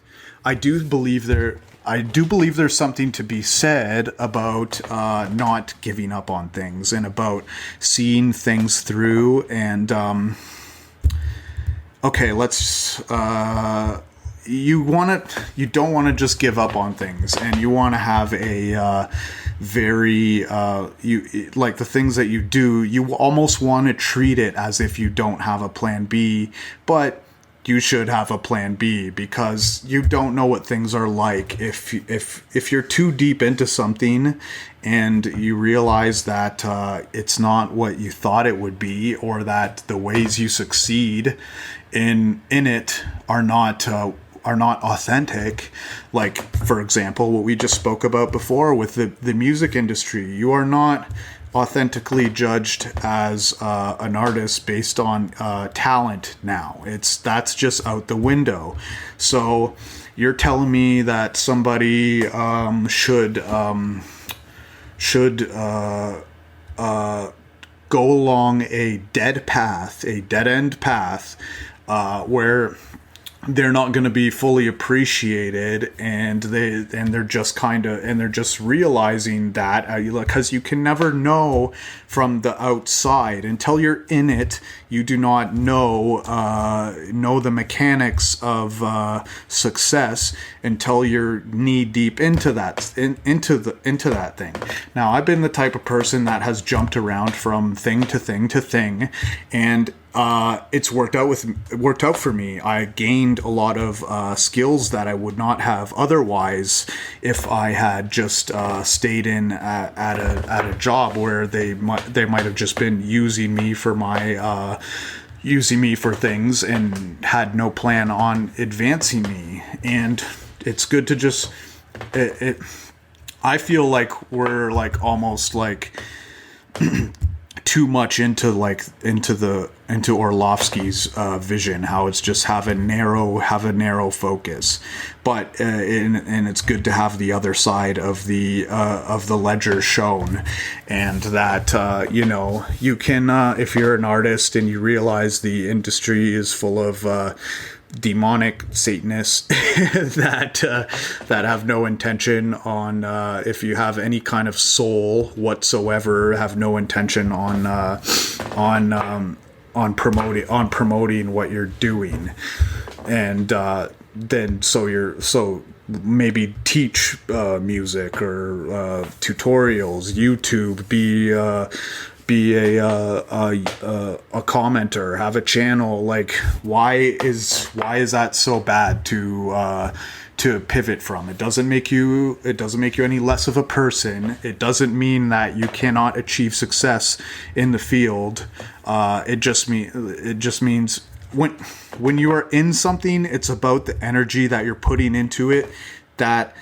I do believe there's something to be said about not giving up on things and about seeing things through. And okay, let's you don't want to just give up on things, and you want to have a very you like the things that you do, you almost want to treat it as if you don't have a plan B, but you should have a plan B, because you don't know what things are like. If you're too deep into something and you realize that it's not what you thought it would be, or that the ways you succeed in it are not authentic, like, for example, what we just spoke about before with the music industry. You are not authentically judged as an artist based on talent now. That's just out the window. So you're telling me that somebody should go along a dead end path, where they're not going to be fully appreciated, and they're just realizing that, because you can never know from the outside until you're in it. You do not know the mechanics of success until you're knee deep into that into that thing. Now, I've been the type of person that has jumped around from thing to thing to thing, and it's worked out for me. I gained a lot of skills that I would not have otherwise if I had just stayed in at a job where they might have just been using me for things and had no plan on advancing me. And it's good to just I feel like we're like almost like too much into Orlowski's vision, how it's just have a narrow focus, but and it's good to have the other side of the ledger shown, and that you can if you're an artist and you realize the industry is full of demonic Satanists that have no intention on, if you have any kind of soul whatsoever, have no intention on promoting what you're doing, and then so maybe teach music or tutorials, YouTube, be a commenter, have a channel. Like, why is that so bad to pivot from? It doesn't make you any less of a person. It doesn't mean that you cannot achieve success in the field. It just means when you are in something, it's about the energy that you're putting into it, that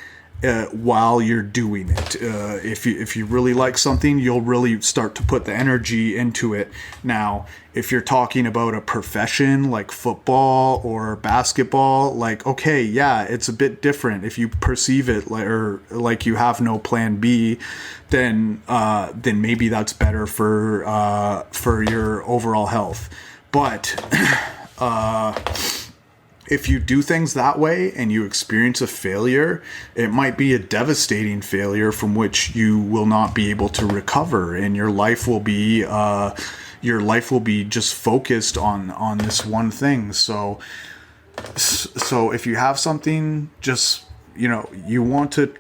while you're doing it. If you really like something, you'll really start to put the energy into it. Now, if you're talking about a profession like football or basketball, like, okay, yeah, it's a bit different. If you perceive it like you have no plan B, then maybe that's better for your overall health. But if you do things that way and you experience a failure, it might be a devastating failure from which you will not be able to recover, and your life will be just focused on this one thing. So if you have something, just you want to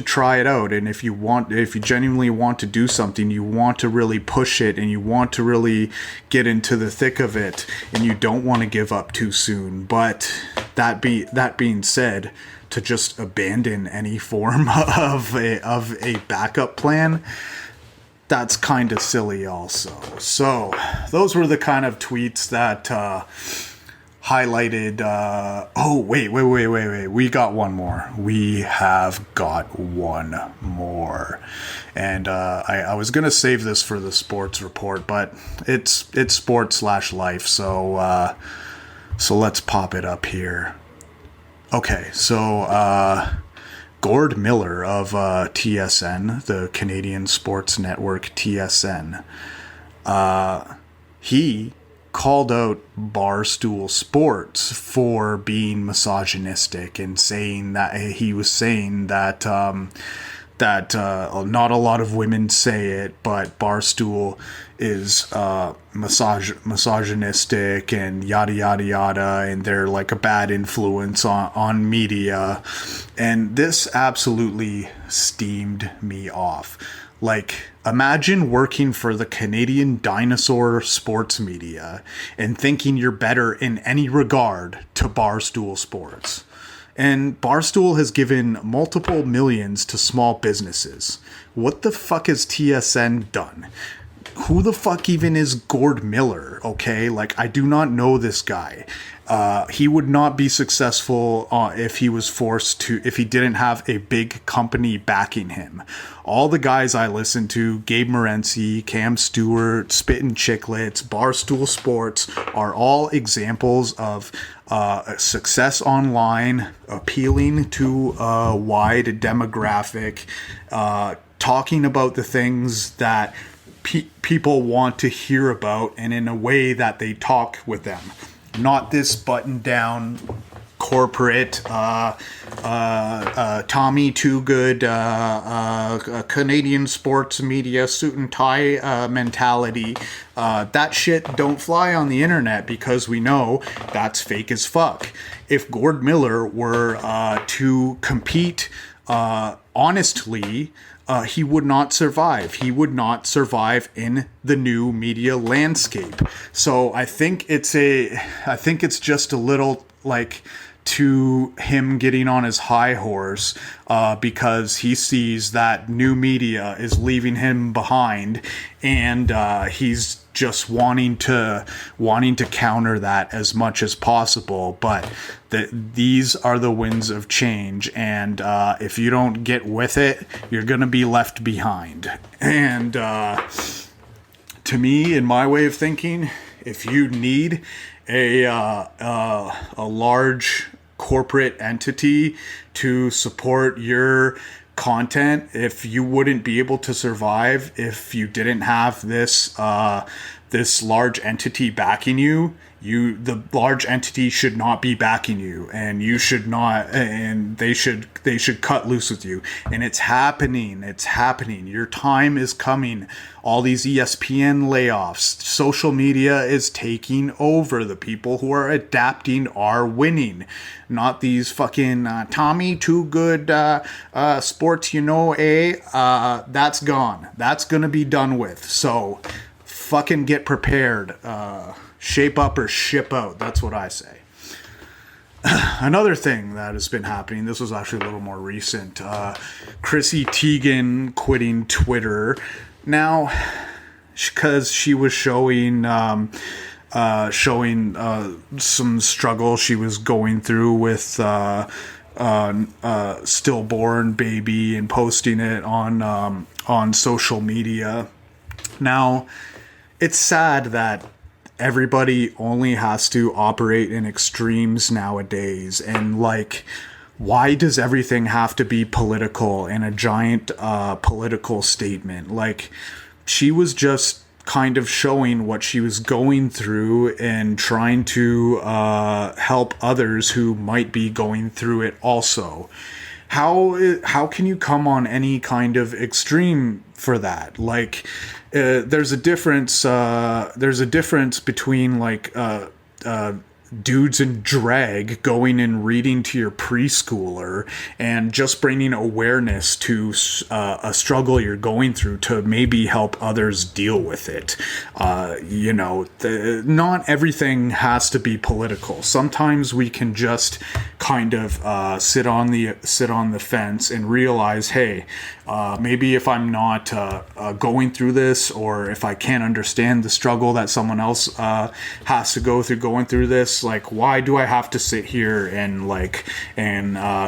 try it out, and if you genuinely want to do something, you want to really push it, and you want to really get into the thick of it, and you don't want to give up too soon. But that being said, to just abandon any form of a backup plan, that's kind of silly also. So those were the kind of tweets that highlighted. Wait. We got one more. We have got one more. And I was going to save this for the sports report, but it's sports/life. So let's pop it up here. Okay, so Gord Miller of TSN, the Canadian Sports Network TSN, he called out Barstool Sports for being misogynistic and saying that not a lot of women say it, but Barstool is misogynistic and yada yada yada, and they're like a bad influence on media. And this absolutely steamed me off. Like, imagine working for the Canadian dinosaur sports media and thinking you're better in any regard to Barstool Sports. And Barstool has given multiple millions to small businesses. What the fuck has TSN done? Who the fuck even is Gord Miller? Okay, like, I do not know this guy. He would not be successful if he didn't have a big company backing him. All the guys I listen to, Gabe Morency, Cam Stewart, Spittin' Chicklets, Barstool Sports, are all examples of success online, appealing to a wide demographic, talking about the things that people want to hear about, and in a way that they talk with them. Not this button-down corporate Tommy Too Good Canadian sports media suit and tie mentality. That shit don't fly on the internet because we know that's fake as fuck. If Gord Miller were to compete honestly, he would not survive. He would not survive in the new media landscape. So I think it's just a little like to him getting on his high horse because he sees that new media is leaving him behind, and he's just wanting to counter that as much as possible. But these are the winds of change, and if you don't get with it, you're gonna be left behind. And to me, in my way of thinking, if you need a large corporate entity to support your content, if you wouldn't be able to survive if you didn't have this large entity backing you, the large entity should not be backing you, and you should not, and they should cut loose with you. And it's happening. Your time is coming. All these ESPN layoffs, social media is taking over. The people who are adapting are winning, not these fucking Tommy Too Good sports, that's gone. That's gonna be done with. So fucking get prepared. Shape up or ship out. That's what I say. Another thing that has been happening, this was actually a little more recent, Chrissy Teigen quitting Twitter. Now, because she was showing some struggle she was going through with stillborn baby and posting it on social media. Now, it's sad that everybody only has to operate in extremes nowadays, and like, why does everything have to be political and a giant political statement? Like, she was just kind of showing what she was going through and trying to help others who might be going through it also. How can you come on any kind of extreme for that? Like, there's a difference between like dudes in drag going and reading to your preschooler and just bringing awareness to a struggle you're going through to maybe help others deal with it. Not everything has to be political. Sometimes we can just kind of sit on the fence and realize, hey, maybe if I'm not going through this, or if I can't understand the struggle that someone else has to go through going through this, like, why do I have to sit here and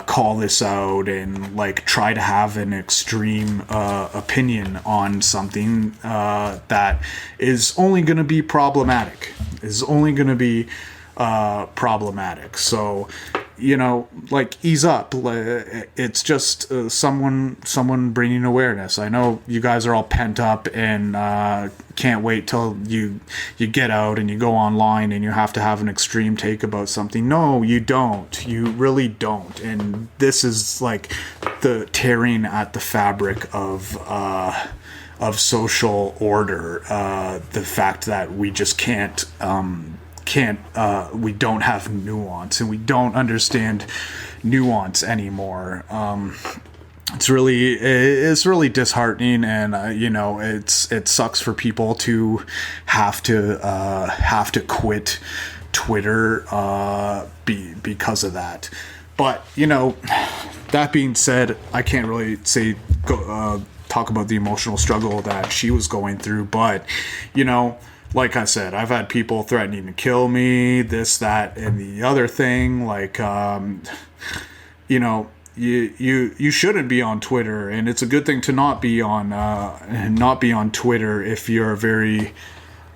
call this out and like try to have an extreme opinion on something that is only going to be problematic, So, ease up. It's just someone bringing awareness. I know you guys are all pent up and can't wait till you get out and you go online and you have to have an extreme take about something. No, you don't. You really don't. And this is like the tearing at the fabric of social order. The fact that we just can't we don't have nuance, and we don't understand nuance anymore. It's really disheartening, and it sucks for people to have to quit Twitter because of that. But that being said, I can't really talk about the emotional struggle that she was going through, but like I said, I've had people threatening to kill me, this, that, and the other thing. Like, you shouldn't be on Twitter, and it's a good thing to not be on Twitter if you're very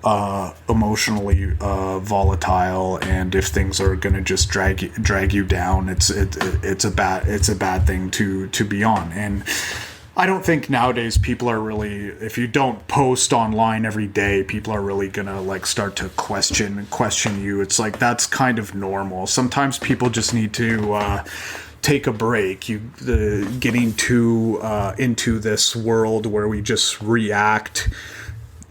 emotionally volatile, and if things are gonna just drag you down. It's a bad thing to be on. And I don't think nowadays people are really, if you don't post online every day, people are really gonna like start to question you. It's like, that's kind of normal. Sometimes people just need to take a break. Getting too into this world where we just react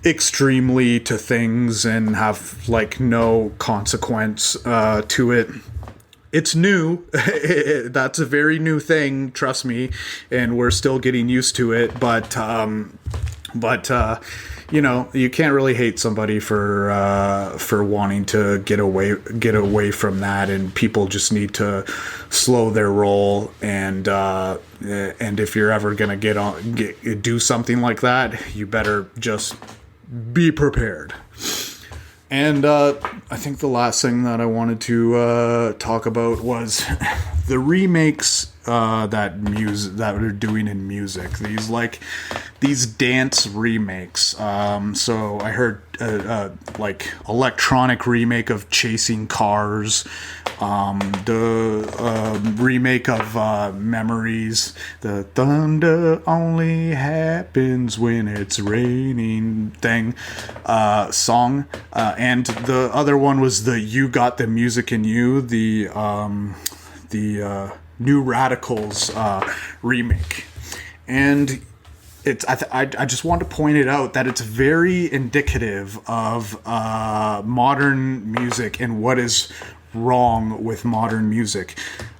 extremely to things and have like no consequence to it. It's new. That's a very new thing, trust me, and we're still getting used to it. But you can't really hate somebody for wanting to get away from that, and people just need to slow their roll. And if you're ever gonna do something like that, you better just be prepared. And I think the last thing that I wanted to talk about was the remakes that we're doing in music. These dance remakes. So I heard like electronic remake of Chasing Cars, the remake of Memories, the thunder only happens when it's raining thing song, and the other one was the You Got the Music in You, the New Radicals remake. And I just want to point it out that it's very indicative of modern music and what is wrong with modern music.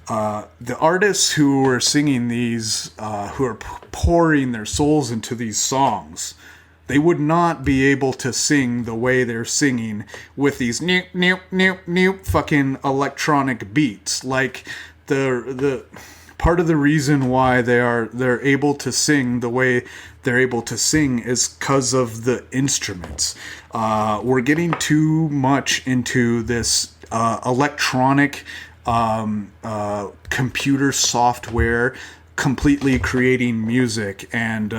The artists who are singing these, who are pouring their souls into these songs, they would not be able to sing the way they're singing with these fucking electronic beats. Like, the part of the reason why they're able to sing the way they're able to sing is because of the instruments. We're getting too much into this electronic computer software completely creating music, and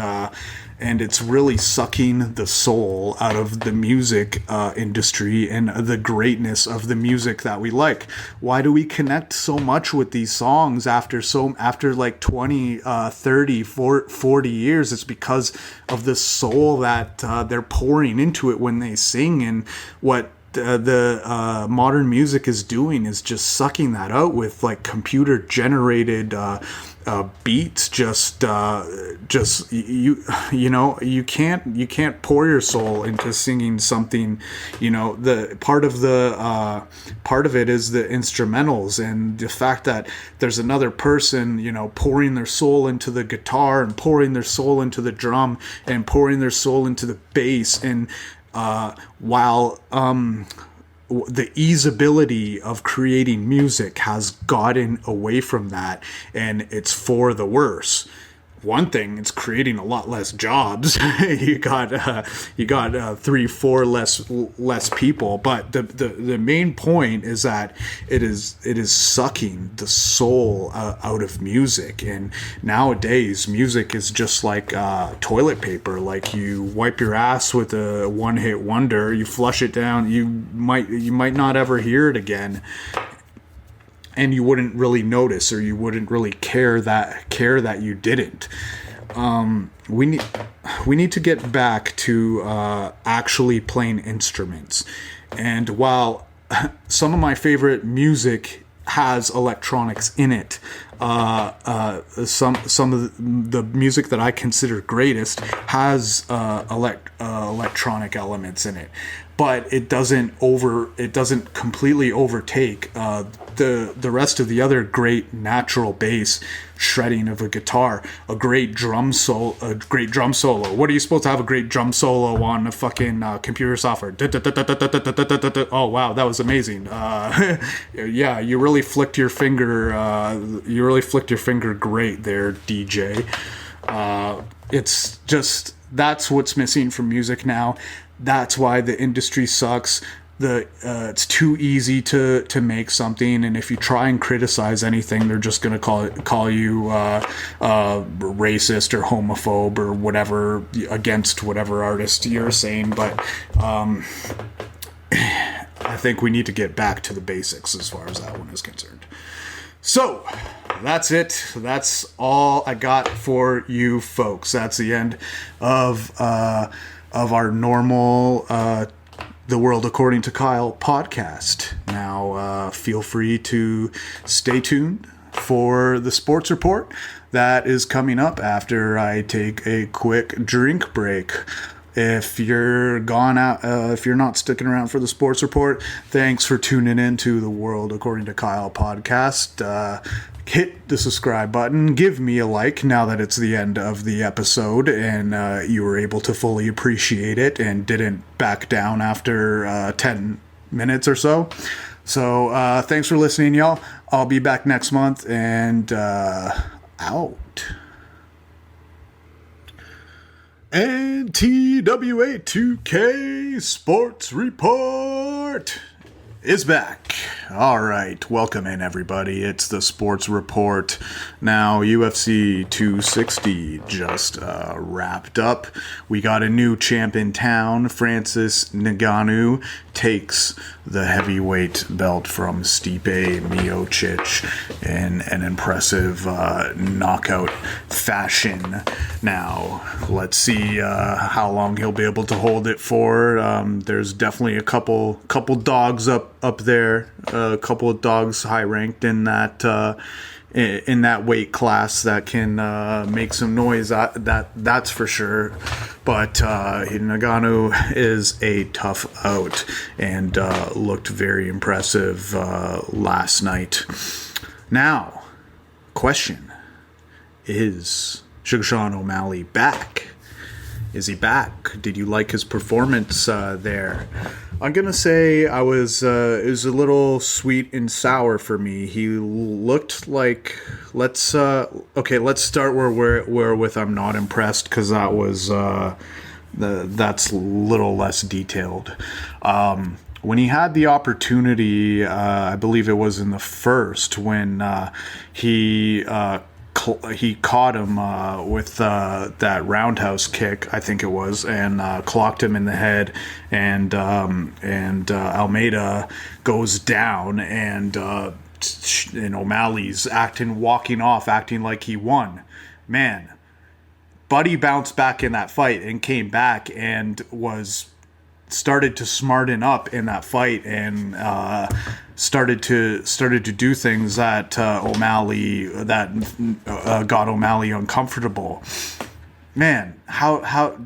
it's really sucking the soul out of the music industry and the greatness of the music that we like. Why do we connect so much with these songs after like 20, 30, 40 years? It's because of the soul that they're pouring into it when they sing, and what the modern music is doing is just sucking that out with like computer generated beats, you can't pour your soul into singing something. The part of it is the instrumentals, and the fact that there's another person pouring their soul into the guitar and pouring their soul into the drum and pouring their soul into the bass, and while the easeability of creating music has gotten away from that, and it's for the worse. One thing, it's creating a lot less jobs. you got 3-4 less people, but the main point is that it is sucking the soul out of music. And nowadays, music is just like toilet paper. Like, you wipe your ass with a one-hit wonder, you flush it down, you might not ever hear it again. And you wouldn't really notice, or you wouldn't really care that you didn't. We need to get back to actually playing instruments. And while some of my favorite music has electronics in it, some of the music that I consider greatest has electronic elements in it. But it doesn't completely overtake the rest of the other great natural bass shredding of a guitar, a great drum solo. What are you supposed to have a great drum solo on a fucking computer software? Oh wow, that was amazing. Yeah, you really flicked your finger. Great there, DJ. It's just, that's what's missing from music now. That's why the industry sucks. It's too easy to make something, and if you try and criticize anything, they're just gonna call you racist or homophobe or whatever against whatever artist you're saying. But I think we need to get back to the basics as far as that one is concerned. So that's it. That's all I got for you folks. That's the end of our normal The World According to Kyle podcast. Now, feel free to stay tuned for the sports report that is coming up after I take a quick drink break. If you're gone out, if you're not sticking around for the sports report, thanks for tuning in to the World According to Kyle podcast. Hit the subscribe button, give me a like now that it's the end of the episode and you were able to fully appreciate it and didn't back down after 10 minutes or so. So thanks for listening, y'all. I'll be back next month, and out. And TWA2K Sport Report is back. All right, welcome in, everybody. It's the Sports Report. Now, UFC 260 just wrapped up. We got a new champ in town. Francis Ngannou takes the heavyweight belt from Stipe Miocic in an impressive knockout fashion. Now, let's see how long he'll be able to hold it for. There's definitely a couple dogs up there, a couple of dogs high ranked in that weight class that can make some noise. That's for sure. But Ngannou is a tough out and looked very impressive last night. Now, question: is Sugar Sean O'Malley back? Is he back? Did you like his performance there? I'm gonna say it was a little sweet and sour for me. He looked like let's start where with I'm not impressed, because that was that's a little less detailed. When he had the opportunity, I believe it was in the first, when he caught him with that roundhouse kick, I think it was, and clocked him in the head, and Almeida goes down, and O'Malley's walking off, acting like he won. Man, Buddy bounced back in that fight and came back and was started to smarten up in that fight and started to do things that O'Malley got O'Malley uncomfortable. Man, how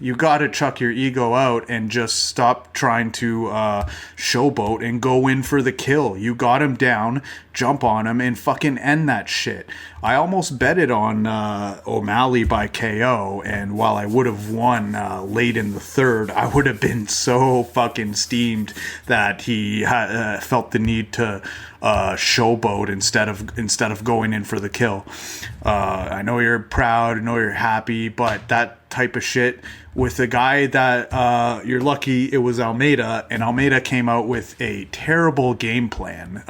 you gotta chuck your ego out and just stop trying to showboat and go in for the kill. You got him down, jump on him, and fucking end that shit. I almost betted on O'Malley by KO, and while I would have won late in the third, I would have been so fucking steamed that he felt the need to showboat instead of going in for the kill. I know you're proud, I know you're happy, but that type of shit with a guy that you're lucky it was Almeida, and Almeida came out with a terrible game plan,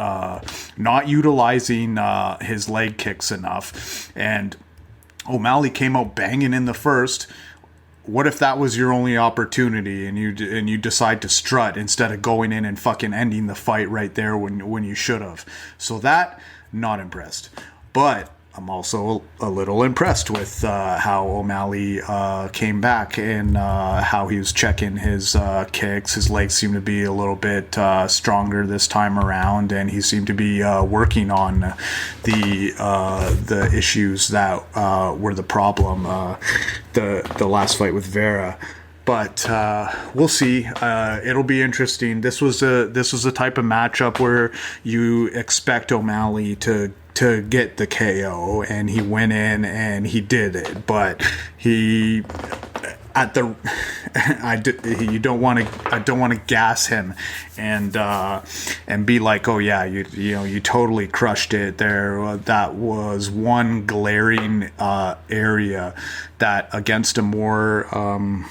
not utilizing his leg kicks enough, and O'Malley came out banging in the first. What if that was your only opportunity and you decide to strut instead of going in and fucking ending the fight right there when you should have? So that, not impressed. But I'm also a little impressed with how O'Malley came back and how he was checking his kicks. His legs seemed to be a little bit stronger this time around, and he seemed to be working on the issues that were the problem the last fight with Vera. But we'll see. It'll be interesting. This was a type of matchup where you expect O'Malley to get the KO, and he went in and he did it. But I don't want to gas him and be like, oh yeah, you totally crushed it there. That was one glaring area that against a more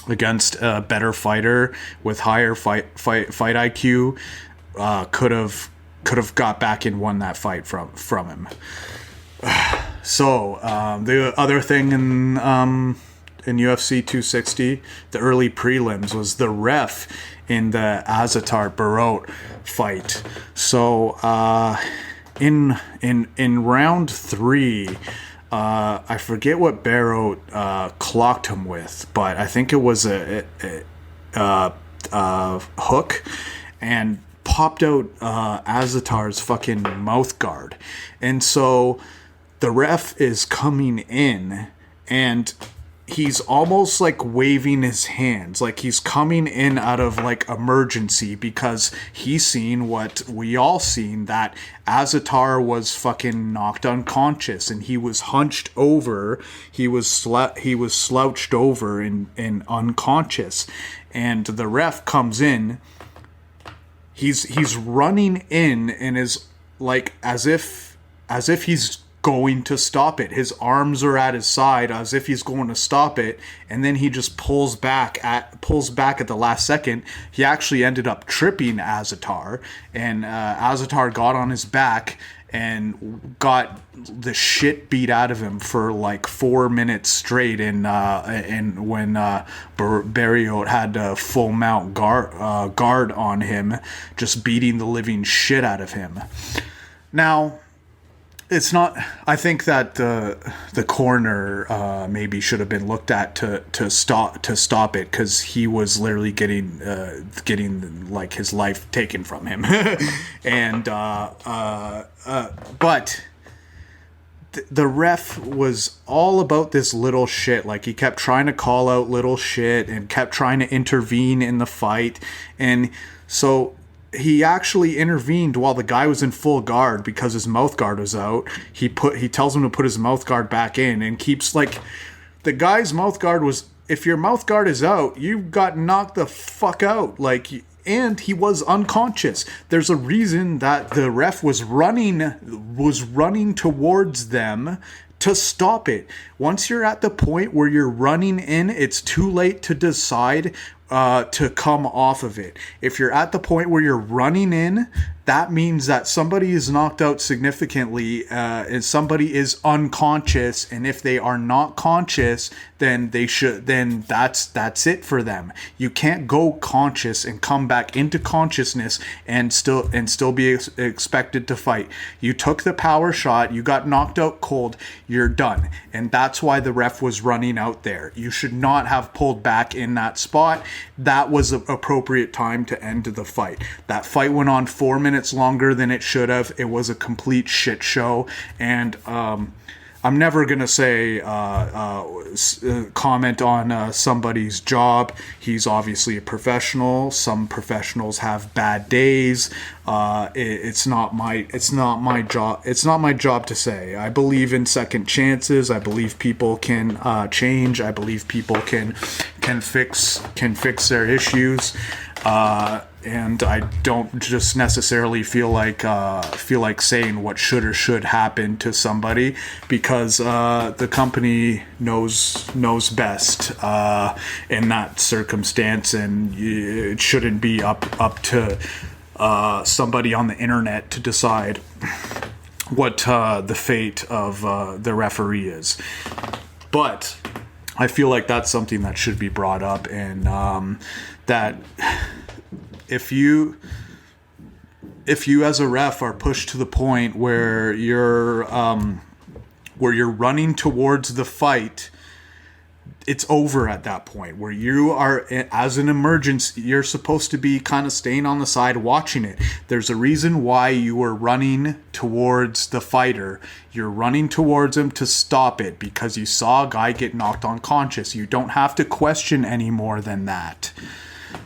against a better fighter with higher fight IQ could have got back and won that fight from him. So the other thing in UFC 260, the early prelims, was the ref in the Azaitar Barriault fight. So in round 3. I forget what Barriault clocked him with, but I think it was a hook, and popped out Azaitar's fucking mouth guard. And so the ref is coming in, and he's almost like waving his hands, like he's coming in out of like emergency, because he's seen what we all seen, that Azaitar was fucking knocked unconscious and he was hunched over, he was slouched over and unconscious, and the ref comes in. He's running in and is like as if he's going to stop it. His arms are at his side as if he's going to stop it, and then he just pulls back at the last second. He actually ended up tripping Azaitar, and Azaitar got on his back and got the shit beat out of him for like 4 minutes straight. And when Barriault had a full mount guard on him, just beating the living shit out of him. Now, it's not. I think that the corner maybe should have been looked at to stop it, because he was literally getting like his life taken from him, and but the ref was all about this little shit. Like, he kept trying to call out little shit and kept trying to intervene in the fight, and so he actually intervened while the guy was in full guard because his mouth guard was out. He tells him to put his mouth guard back in, and keeps like, the guy's mouth guard was, if your mouth guard is out, you got knocked the fuck out. Like, and he was unconscious. There's a reason that the ref was running towards them to stop it. Once you're at the point where you're running in, it's too late to decide to come off of it. If you're at the point where you're running in that means that somebody is knocked out significantly, and somebody is unconscious. And if they are not conscious, then that's it for them. You can't go conscious and come back into consciousness and still be expected to fight. You took the power shot, you got knocked out cold, you're done. And that's why the ref was running out there. You should not have pulled back in that spot. That was the appropriate time to end the fight. That fight went on 4 minutes longer than it should have. It was a complete shit show. And I'm never going to say comment on somebody's job. He's obviously a professional. Some professionals have bad days. It's not my job. It's not my job to say. I believe in second chances. I believe people can change. I believe people can fix their issues. And I don't just necessarily feel like saying what should or should happen to somebody, because the company knows best in that circumstance, and it shouldn't be up to somebody on the internet to decide what the fate of the referee is. But I feel like that's something that should be brought up, and that if you as a ref are pushed to the point where you're running towards the fight, it's over at that point. Where you are, as an emergency, you're supposed to be kind of staying on the side watching it. There's a reason why you were running towards the fighter. You're running towards him to stop it because you saw a guy get knocked unconscious. You don't have to question any more than that.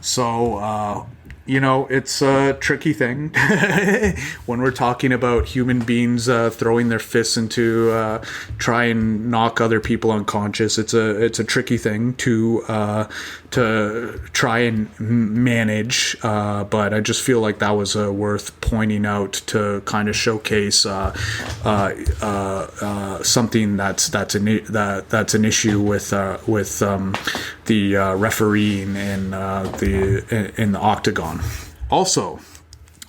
So it's a tricky thing when we're talking about human beings throwing their fists into try and knock other people unconscious. It's a tricky thing to try and manage, but I just feel like that was worth pointing out to kind of showcase something that's an issue with the refereeing in the octagon. Also,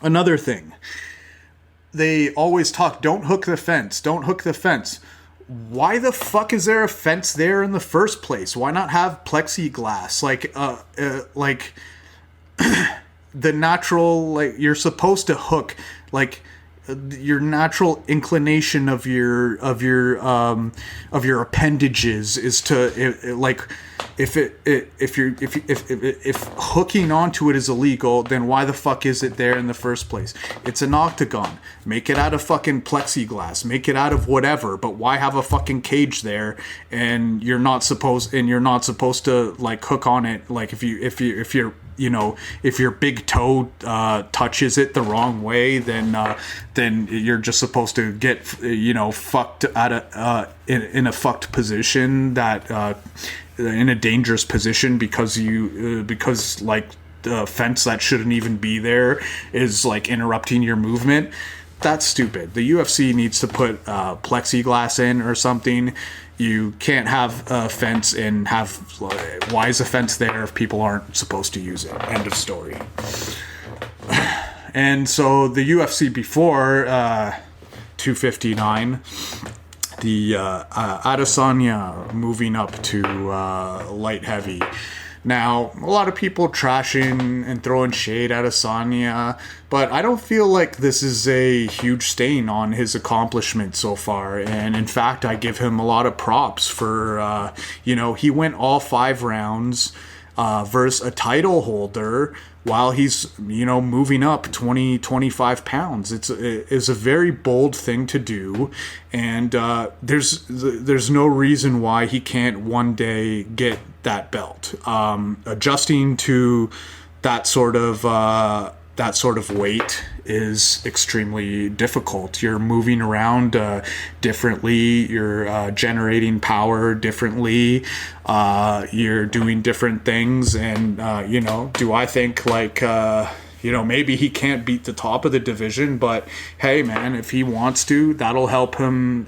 another thing, they always talk, don't hook the fence. Why the fuck is there a fence there in the first place? Why not have plexiglass? Like the natural, you're supposed to hook, your natural inclination of your appendages is to if hooking onto it is illegal, then why the fuck is it there in the first place? It's an octagon. Make it out of fucking plexiglass. Make it out of whatever. But why have a fucking cage there? And you're not supposed to hook on it. Like if your big toe touches it the wrong way, then you're just supposed to get fucked in a fucked position, that in a dangerous position because the fence that shouldn't even be there is interrupting your movement. That's stupid. The UFC needs to put plexiglass in or something. You can't have a fence and have, why is a fence there if people aren't supposed to use it? End of story. And so the UFC before 259, the Adesanya moving up to light heavy. Now, a lot of people trashing and throwing shade at Adesanya, but I don't feel like this is a huge stain on his accomplishments so far. And in fact, I give him a lot of props for, he went all 5 rounds versus a title holder while he's, moving up 20, 25 pounds. It's a very bold thing to do. And there's no reason why he can't one day get that belt. Adjusting to that sort of weight is extremely difficult. You're moving around differently. You're generating power differently. You're doing different things. And, do I think maybe he can't beat the top of the division, but hey, man, if he wants to, that'll help him.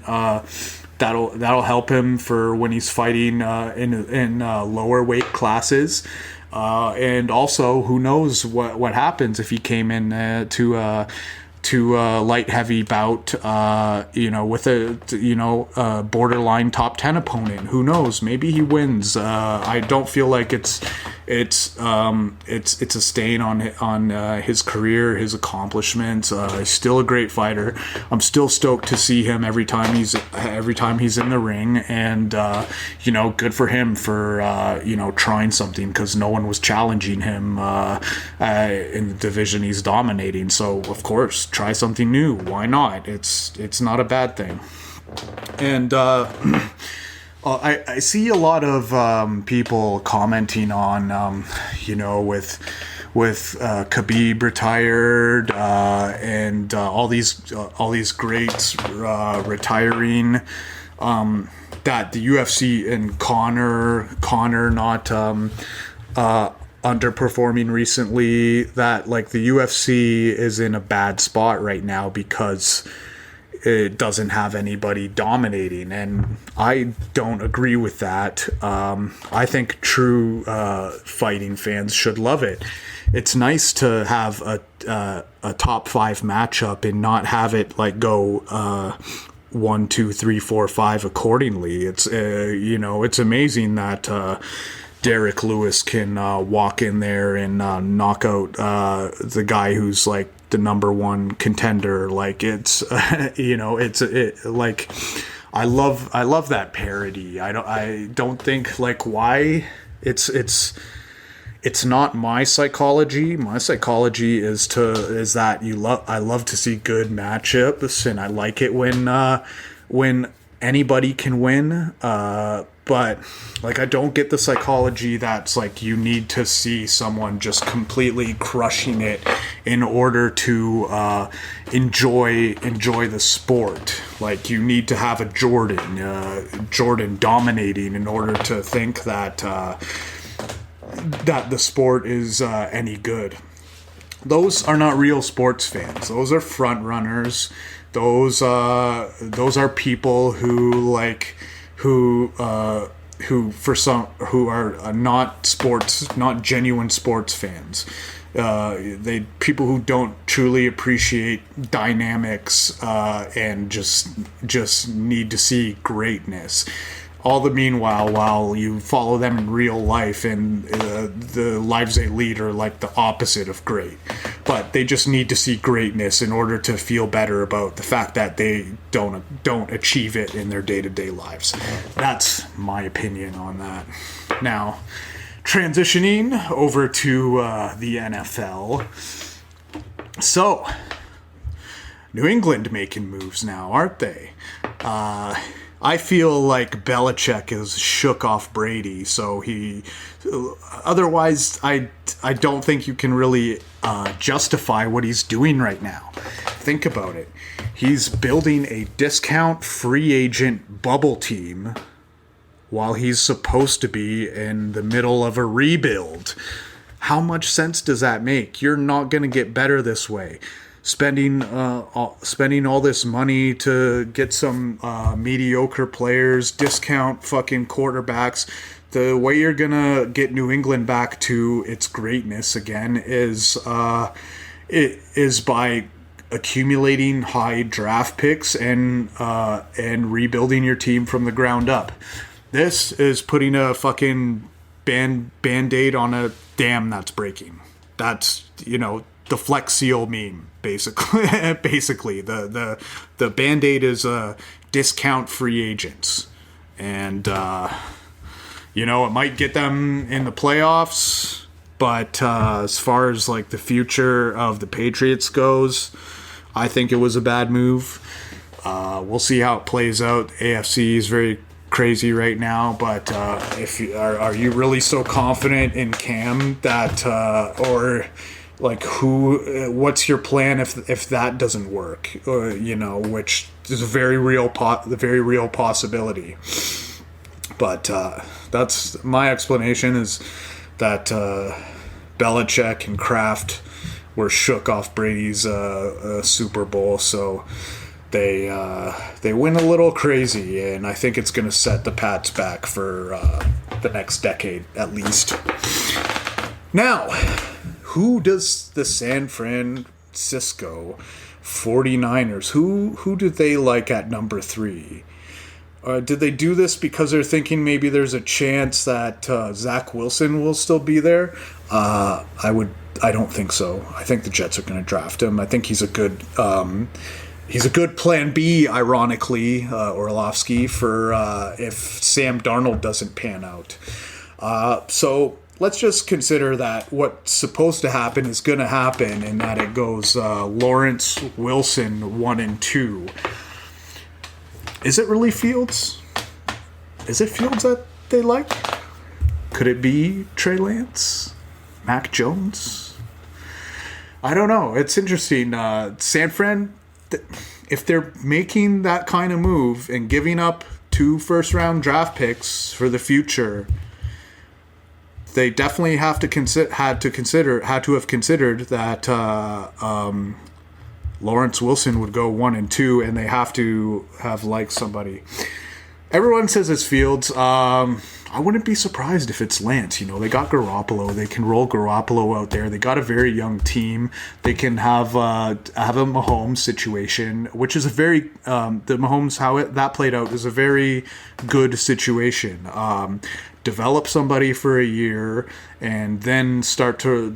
That'll help him for when he's fighting in lower weight classes. And also, who knows what happens if he came in to a light heavy bout, with a borderline top 10 opponent. Who knows? Maybe he wins. I don't feel like it's a stain on his career, his accomplishments. He's still a great fighter. I'm still stoked to see him every time he's in the ring, and good for him for trying something, because no one was challenging him in the division he's dominating. So of course, try something new. Why not? It's not a bad thing. And I see a lot of people commenting on, with Khabib retired and all these greats retiring, that the UFC and Conor not underperforming recently, that like the UFC is in a bad spot right now because it doesn't have anybody dominating, and I don't agree with that. I think true fighting fans should love it. It's nice to have a top 5 matchup and not have it like go 1, 2, 3, 4, 5 accordingly. It's it's amazing that Derek Lewis can walk in there and knock out the guy who's like the number 1 contender. Like it's like I love that parody. I don't think like why it's not my psychology. My psychology is that I love to see good matchups, and I like it when anybody can win. But like I don't get the psychology that's like you need to see someone just completely crushing it in order to enjoy the sport. Like you need to have a Jordan dominating in order to think that the sport is any good. Those are not real sports fans. Those are front runners. Those are people who are not genuine sports fans. People who don't truly appreciate dynamics and just need to see greatness. All the meanwhile, while you follow them in real life, and the lives they lead are like the opposite of great. But they just need to see greatness in order to feel better about the fact that they don't achieve it in their day-to-day lives. That's my opinion on that. Now, transitioning over to the NFL. So, New England making moves now, aren't they? I feel like Belichick is shook off Brady, so otherwise I don't think you can really justify what he's doing right now. Think about it. He's building a discount free agent bubble team while he's supposed to be in the middle of a rebuild. How much sense does that make? You're not going to get better this way. Spending all this money to get some mediocre players, discount fucking quarterbacks. The way you're gonna get New England back to its greatness again is by accumulating high draft picks and rebuilding your team from the ground up. This is putting a fucking band-aid on a dam that's breaking. That's the Flex Seal meme, basically. The Band-Aid is discount free agents. And, it might get them in the playoffs, but as far as, like, the future of the Patriots goes, I think it was a bad move. We'll see how it plays out. AFC is very crazy right now, but are you really so confident in Cam that, or... like what's your plan if that doesn't work? Which is a very real possibility. But that's my explanation, is that Belichick and Kraft were shook off Brady's Super Bowl, so they went a little crazy, and I think it's going to set the Pats back for the next decade at least. Now, who does the San Francisco 49ers, who do they like at number 3? Did they do this because they're thinking maybe there's a chance that Zach Wilson will still be there? I don't think so. I think the Jets are going to draft him. I think he's a good plan B, ironically, Orlowski, for if Sam Darnold doesn't pan out. So let's just consider that what's supposed to happen is going to happen, and that it goes Lawrence, Wilson, 1 and 2. Is it really Fields? Is it Fields that they like? Could it be Trey Lance? Mac Jones? I don't know. It's interesting. San Fran, if they're making that kind of move and giving up 2 first-round draft picks for the future, they definitely had to have considered that Lawrence Wilson would go 1 and 2, and they have to have liked somebody. Everyone says it's Fields. I wouldn't be surprised if it's Lance. They got Garoppolo. They can roll Garoppolo out there. They got a very young team. They can have a Mahomes situation, which is a very the Mahomes that played out is a very good situation. Develop somebody for a year and then start to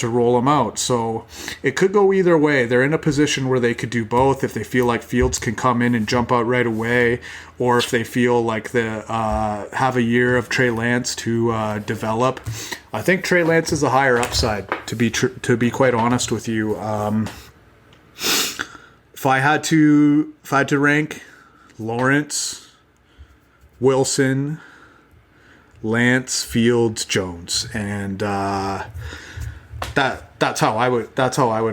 roll them out. So it could go either way. They're in a position where they could do both if they feel like Fields can come in and jump out right away, or if they feel like they have a year of Trey Lance to develop. I think Trey Lance is a higher upside, to be quite honest with you. If I had to rank Lawrence, Wilson, Lance, Fields, Jones, and that's how I would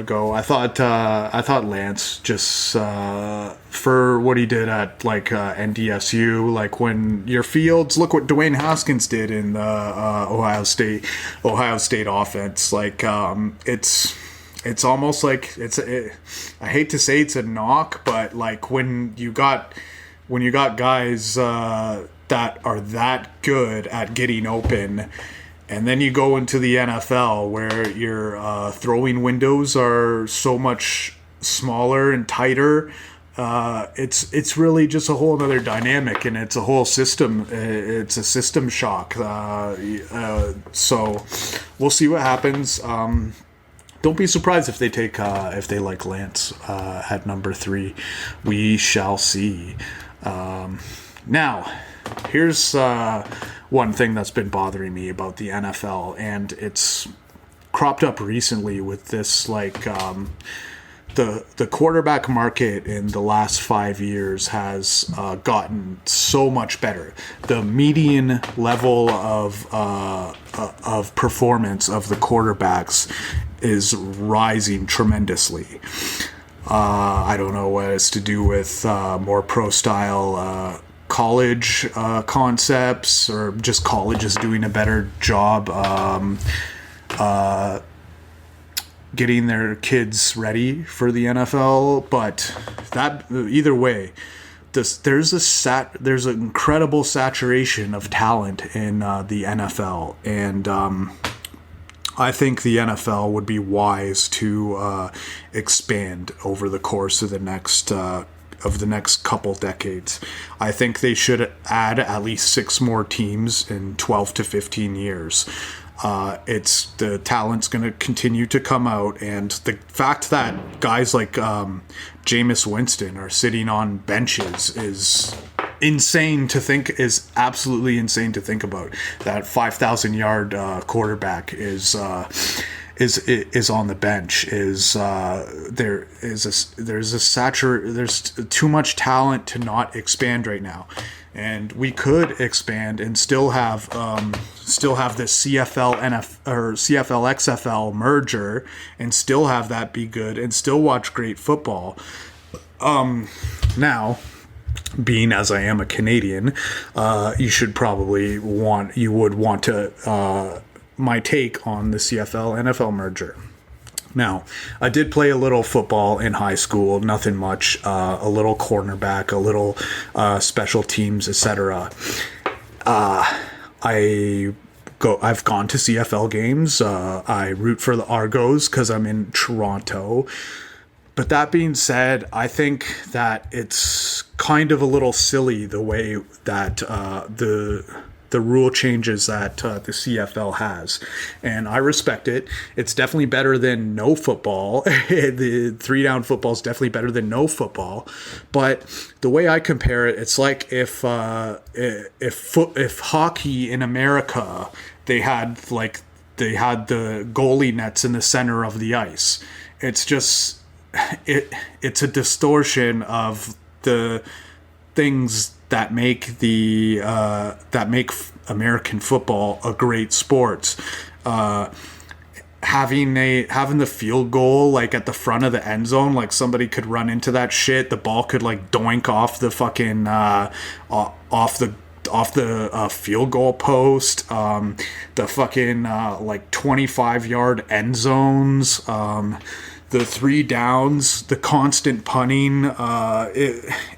go. I thought Lance, just for what he did at NDSU, like when your Fields, look what Dwayne Haskins did in the Ohio State offense. It's almost like I hate to say it's a knock, but like when you got guys that are that good at getting open, and then you go into the NFL where your throwing windows are so much smaller and tighter. It's really just a whole other dynamic, and it's a whole system. It's a system shock. So we'll see what happens. Don't be surprised if they like Lance at number 3. We shall see. Now, here's one thing that's been bothering me about the NFL, and it's cropped up recently with this, the quarterback market in the last 5 years has gotten so much better. The median level of performance of the quarterbacks is rising tremendously. I don't know what it's to do with more pro-style college concepts, or just colleges doing a better job getting their kids ready for the NFL. But that either way, there's an incredible saturation of talent in the NFL, and I think the NFL would be wise to expand over the course of the next couple decades. I think they should add at least 6 more teams in 12 to 15 years. The talent's going to continue to come out, and the fact that guys like Jameis Winston are sitting on benches is absolutely insane to think about. That 5,000-yard quarterback is on the bench. There's too much talent to not expand right now, and we could expand and still have this CFL or CFL XFL merger, and still have that be good, and still watch great football. Now, being as I am a Canadian, you would want to my take on the CFL NFL merger. Now, I did play a little football in high school, nothing much, a little cornerback, a little special teams, etc. I I've gone to CFL games. I root for the Argos because I'm in Toronto. But that being said, I think that it's kind of a little silly the way that the rule changes that the CFL has. And I respect it. It's definitely better than no football. The 3-down football is definitely better than no football. But the way I compare it, it's like if hockey in America, they had the goalie nets in the center of the ice. It's just it's a distortion of the things that make American football a great sport. Having the field goal like at the front of the end zone, like somebody could run into that shit, the ball could like doink off the fucking off the field goal post, the fucking like 25-yard end zones, the 3 downs, the constant punting.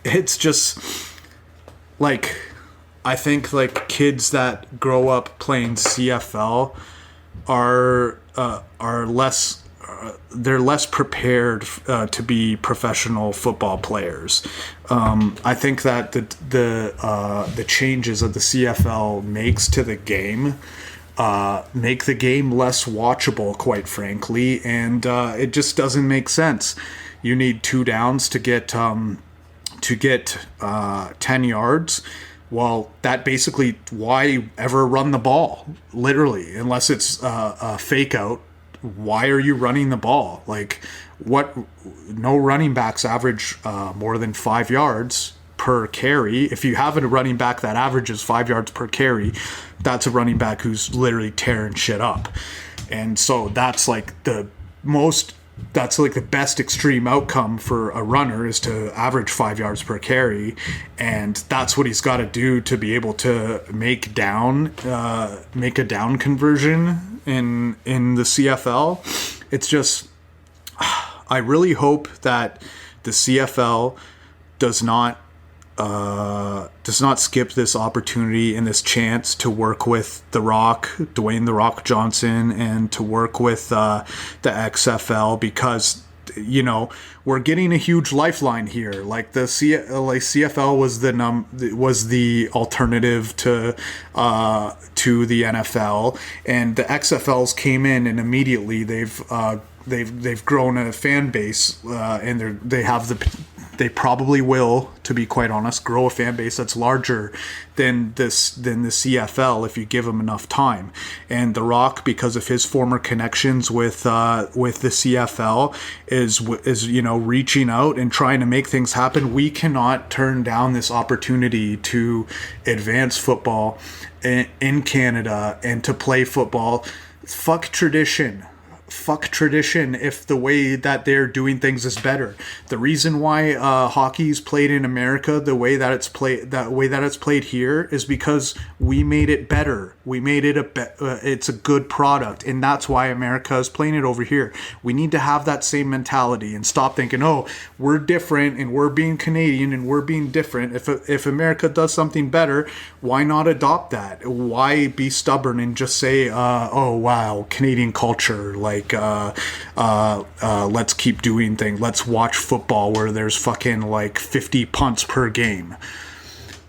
It's just like, I think like kids that grow up playing CFL are less they're less prepared to be professional football players. I think that the changes that the CFL makes to the game make the game less watchable, quite frankly, and it just doesn't make sense. You need 2 downs to get 10 yards. Well, that basically, why ever run the ball? Literally, unless it's a fake out, why are you running the ball? Like, what? No running backs average more than 5 yards per carry. If you have a running back that averages 5 yards per carry, that's a running back who's literally tearing shit up. And so that's like the best extreme outcome for a runner, is to average 5 yards per carry, and that's what he's got to do to be able to make a down conversion in the CFL. It's just, I really hope that the CFL does not skip this opportunity and this chance to work with Dwayne "The Rock" Johnson, and to work with the XFL, because we're getting a huge lifeline here. Like the CFL was the alternative to the NFL, and the XFLs came in, and immediately they've grown a fan base, and they probably will, to be quite honest, grow a fan base that's larger than the CFL if you give them enough time. And The Rock, because of his former connections with the CFL, is reaching out and trying to make things happen. We cannot turn down this opportunity to advance football in Canada and to play football. Fuck tradition if the way that they're doing things is better. The reason why hockey's played in America the way that it's played here is because we made it better. We made it it's a good product, and that's why America is playing it over here. We need to have that same mentality and stop thinking, oh, we're different and we're being Canadian and we're being different. If America does something better, why not adopt that? Why be stubborn and just say, oh wow, Canadian culture, like let's keep doing things. Let's watch football where there's fucking like 50 punts per game.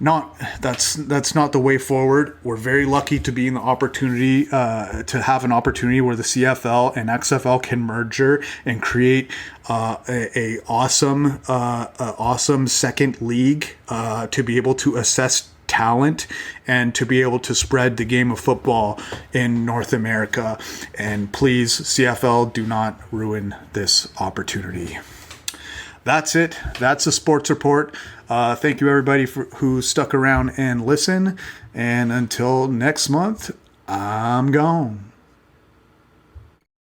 That's not the way forward. We're very lucky to be in the opportunity to have an opportunity where the CFL and XFL can merger and create a awesome second league to be able to assess talent and to be able to spread the game of football in North America. And please, CFL, do not ruin this opportunity. That's it. That's the sports report. Thank you, everybody, who stuck around and listened. And until next month, I'm gone.